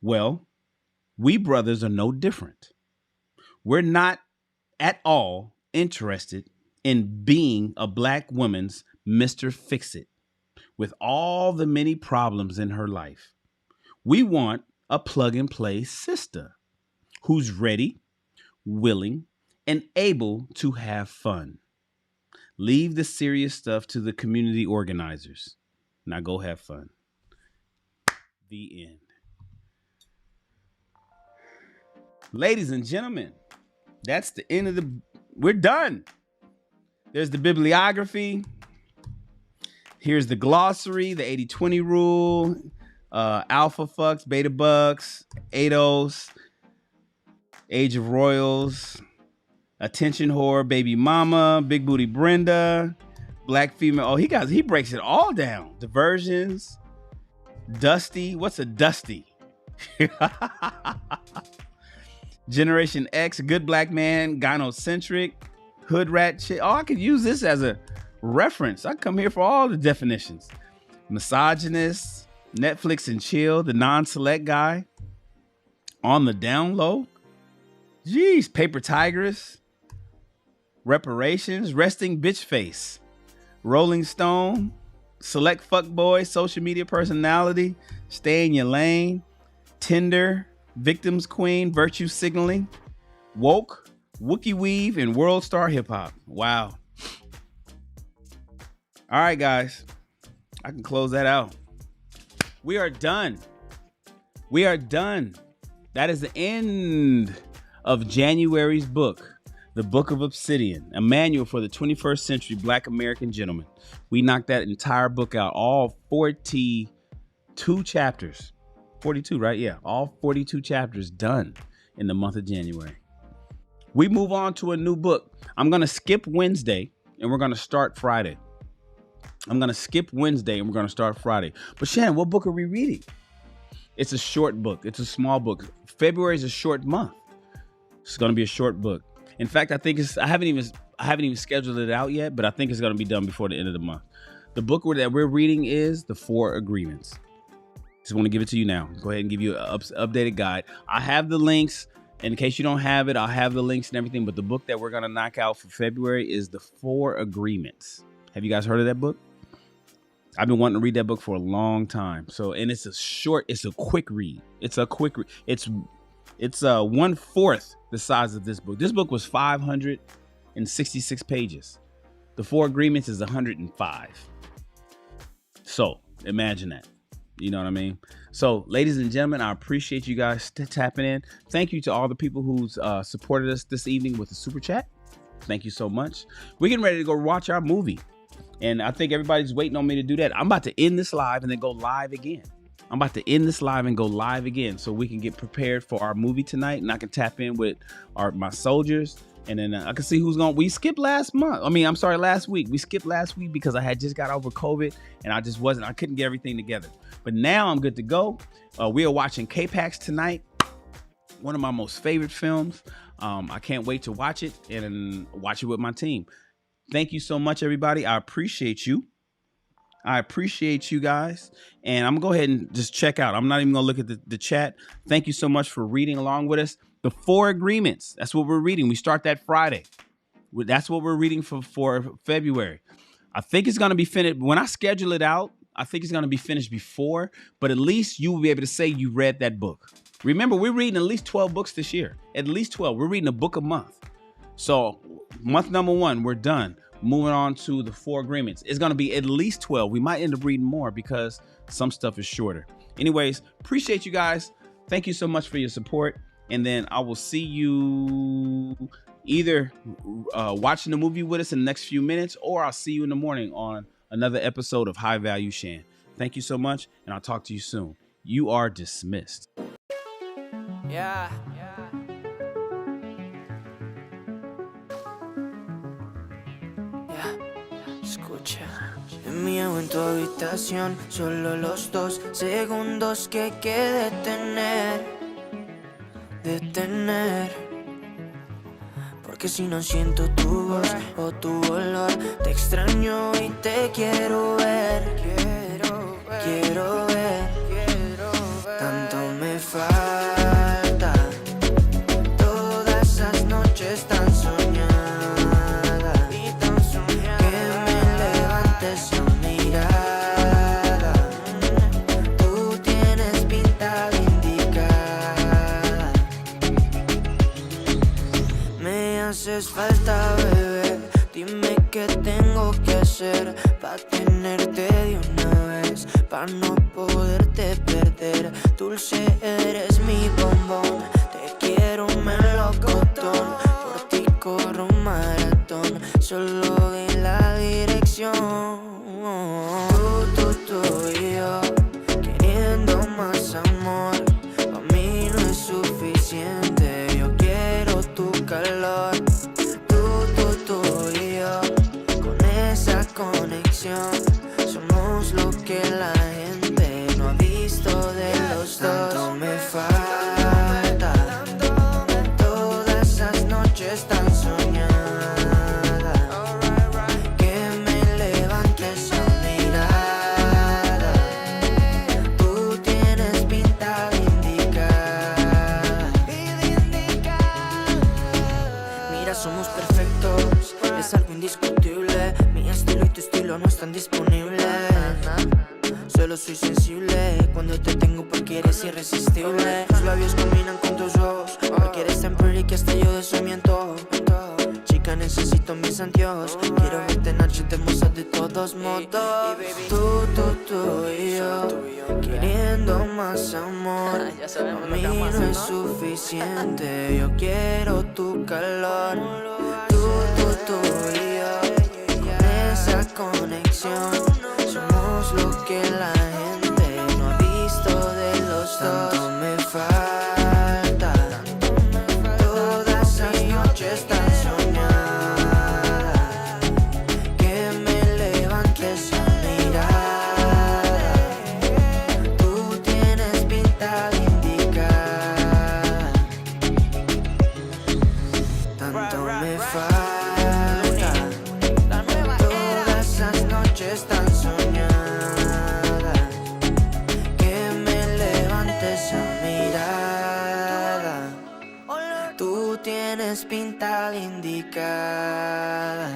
Well, we brothers are no different. We're not at all interested in being a black woman's Mr. Fix-It with all the many problems in her life. We want a plug and play sister who's ready, willing, and able to have fun. Leave the serious stuff to the community organizers. Now go have fun. The end. Ladies and gentlemen, that's the end of we're done. There's the bibliography. Here's the glossary, the 80-20 rule, alpha fucks, beta bucks, ADOS, Age of Royals, attention whore, baby mama, big booty Brenda, black female. Oh, he breaks it all down. Diversions. Dusty. What's a Dusty? Generation X, good black man, gynocentric, hood rat chick. Oh, I could use this as a reference. I come here for all the definitions. Misogynist, Netflix and chill, the non-select guy, on the down low. Jeez, paper tigress, reparations, resting bitch face, Rolling Stone, select fuckboy, social media personality, stay in your lane, Tinder, victims queen, virtue signaling, woke, Wookie weave, and world star hip hop. Wow. All right, guys, I can close that out. We are done. We are done. That is the end of January's book, The Book of Obsidian, a manual for the 21st century Black American gentleman. We knocked that entire book out, all 42 chapters. 42, right? Yeah, all 42 chapters done in the month of January. We move on to a new book. I'm going to skip Wednesday and we're going to start Friday. But Shannon, what book are we reading? It's a short book. It's a small book. February is a short month. It's going to be a short book. In fact, I think I haven't even scheduled it out yet, but I think it's going to be done before the end of the month. The book that we're reading is The Four Agreements. Just want to give it to you now. Go ahead and give you an updated guide. I have the links. In case you don't have it, I'll have the links and everything. But the book that we're going to knock out for February is The Four Agreements. Have you guys heard of that book? I've been wanting to read that book for a long time. And it's a quick read. It's 1/4 the size of this book. This book was 566 pages. The Four Agreements is 105. So imagine that. You know what I mean? So, ladies and gentlemen, I appreciate you guys tapping in. Thank you to all the people who's supported us this evening with the super chat. Thank you so much. We're getting ready to go watch our movie. And I think everybody's waiting on me to do that. I'm about to end this live and then go live again. So we can get prepared for our movie tonight, and I can tap in with my soldiers, and then I can see who's going. We skipped last week. We skipped last week because I had just got over COVID and I couldn't get everything together. But now I'm good to go. We are watching K-Pax tonight. One of my most favorite films. I can't wait to watch it and watch it with my team. Thank you so much, everybody. I appreciate you. I appreciate you guys. And I'm going to go ahead and just check out. I'm not even going to look at the chat. Thank you so much for reading along with us. The Four Agreements. That's what we're reading. We start that Friday. That's what we're reading for February. I think it's going to be finished. When I schedule it out, I think it's going to be finished before. But at least you will be able to say you read that book. Remember, we're reading at least 12 books this year. At least 12. We're reading a book a month. So month number 1, we're done. Moving on to the Four Agreements. It's going to be at least 12. We might end up reading more because some stuff is shorter. Anyways, appreciate you guys. Thank you so much for your support. And then I will see you either watching the movie with us in the next few minutes, or I'll see you in the morning on another episode of High Value Shan. Thank you so much, and I'll talk to you soon. You are dismissed. Yeah. Escucha. Mío en tu habitación, solo los 2 segundos que hay que detener. Porque si no siento tu voz o tu olor, te extraño y te quiero ver. Tanto me falta, todas esas noches tan soñadas. Haces falta, bebé. Dime qué tengo que hacer pa' tenerte de una vez, pa' no poderte perder. Dulce, eres mi bombón. Te quiero melocotón. Por ti corro un maratón. Solo de la dirección. Tú y yo, queriendo más amor. Pa' mí no es suficiente. Yo quiero tu calor. Conexión, somos lo que la gente no había noches tan soñadas, que me levante esa mirada. Tú tienes pinta de indicada. Mira, somos perfectos, es algo indiscutible. Mi estilo y tu estilo no están disponibles. Solo soy sensible cuando te tengo porque eres irresistible. Tus labios combinan con tus ojos, porque eres tan pretty que hasta yo de eso me antojo. Chica, necesito mis anteojos, quiero verte en noche hermosa de todos modos. Tú y yo, queriendo más amor. A mí no es suficiente, yo quiero tu calor. Tú y yo, con esa conexión. Somos lo que la gente no ha visto de los dos. Tanto me falta, todas esas noches tan soñadas, que me levantes a mirada. Tú tienes pinta de indicada. Tanto me falta, todas esas noches tan soñadas, que me levantes a mirada. Tú tienes pinta de indicada.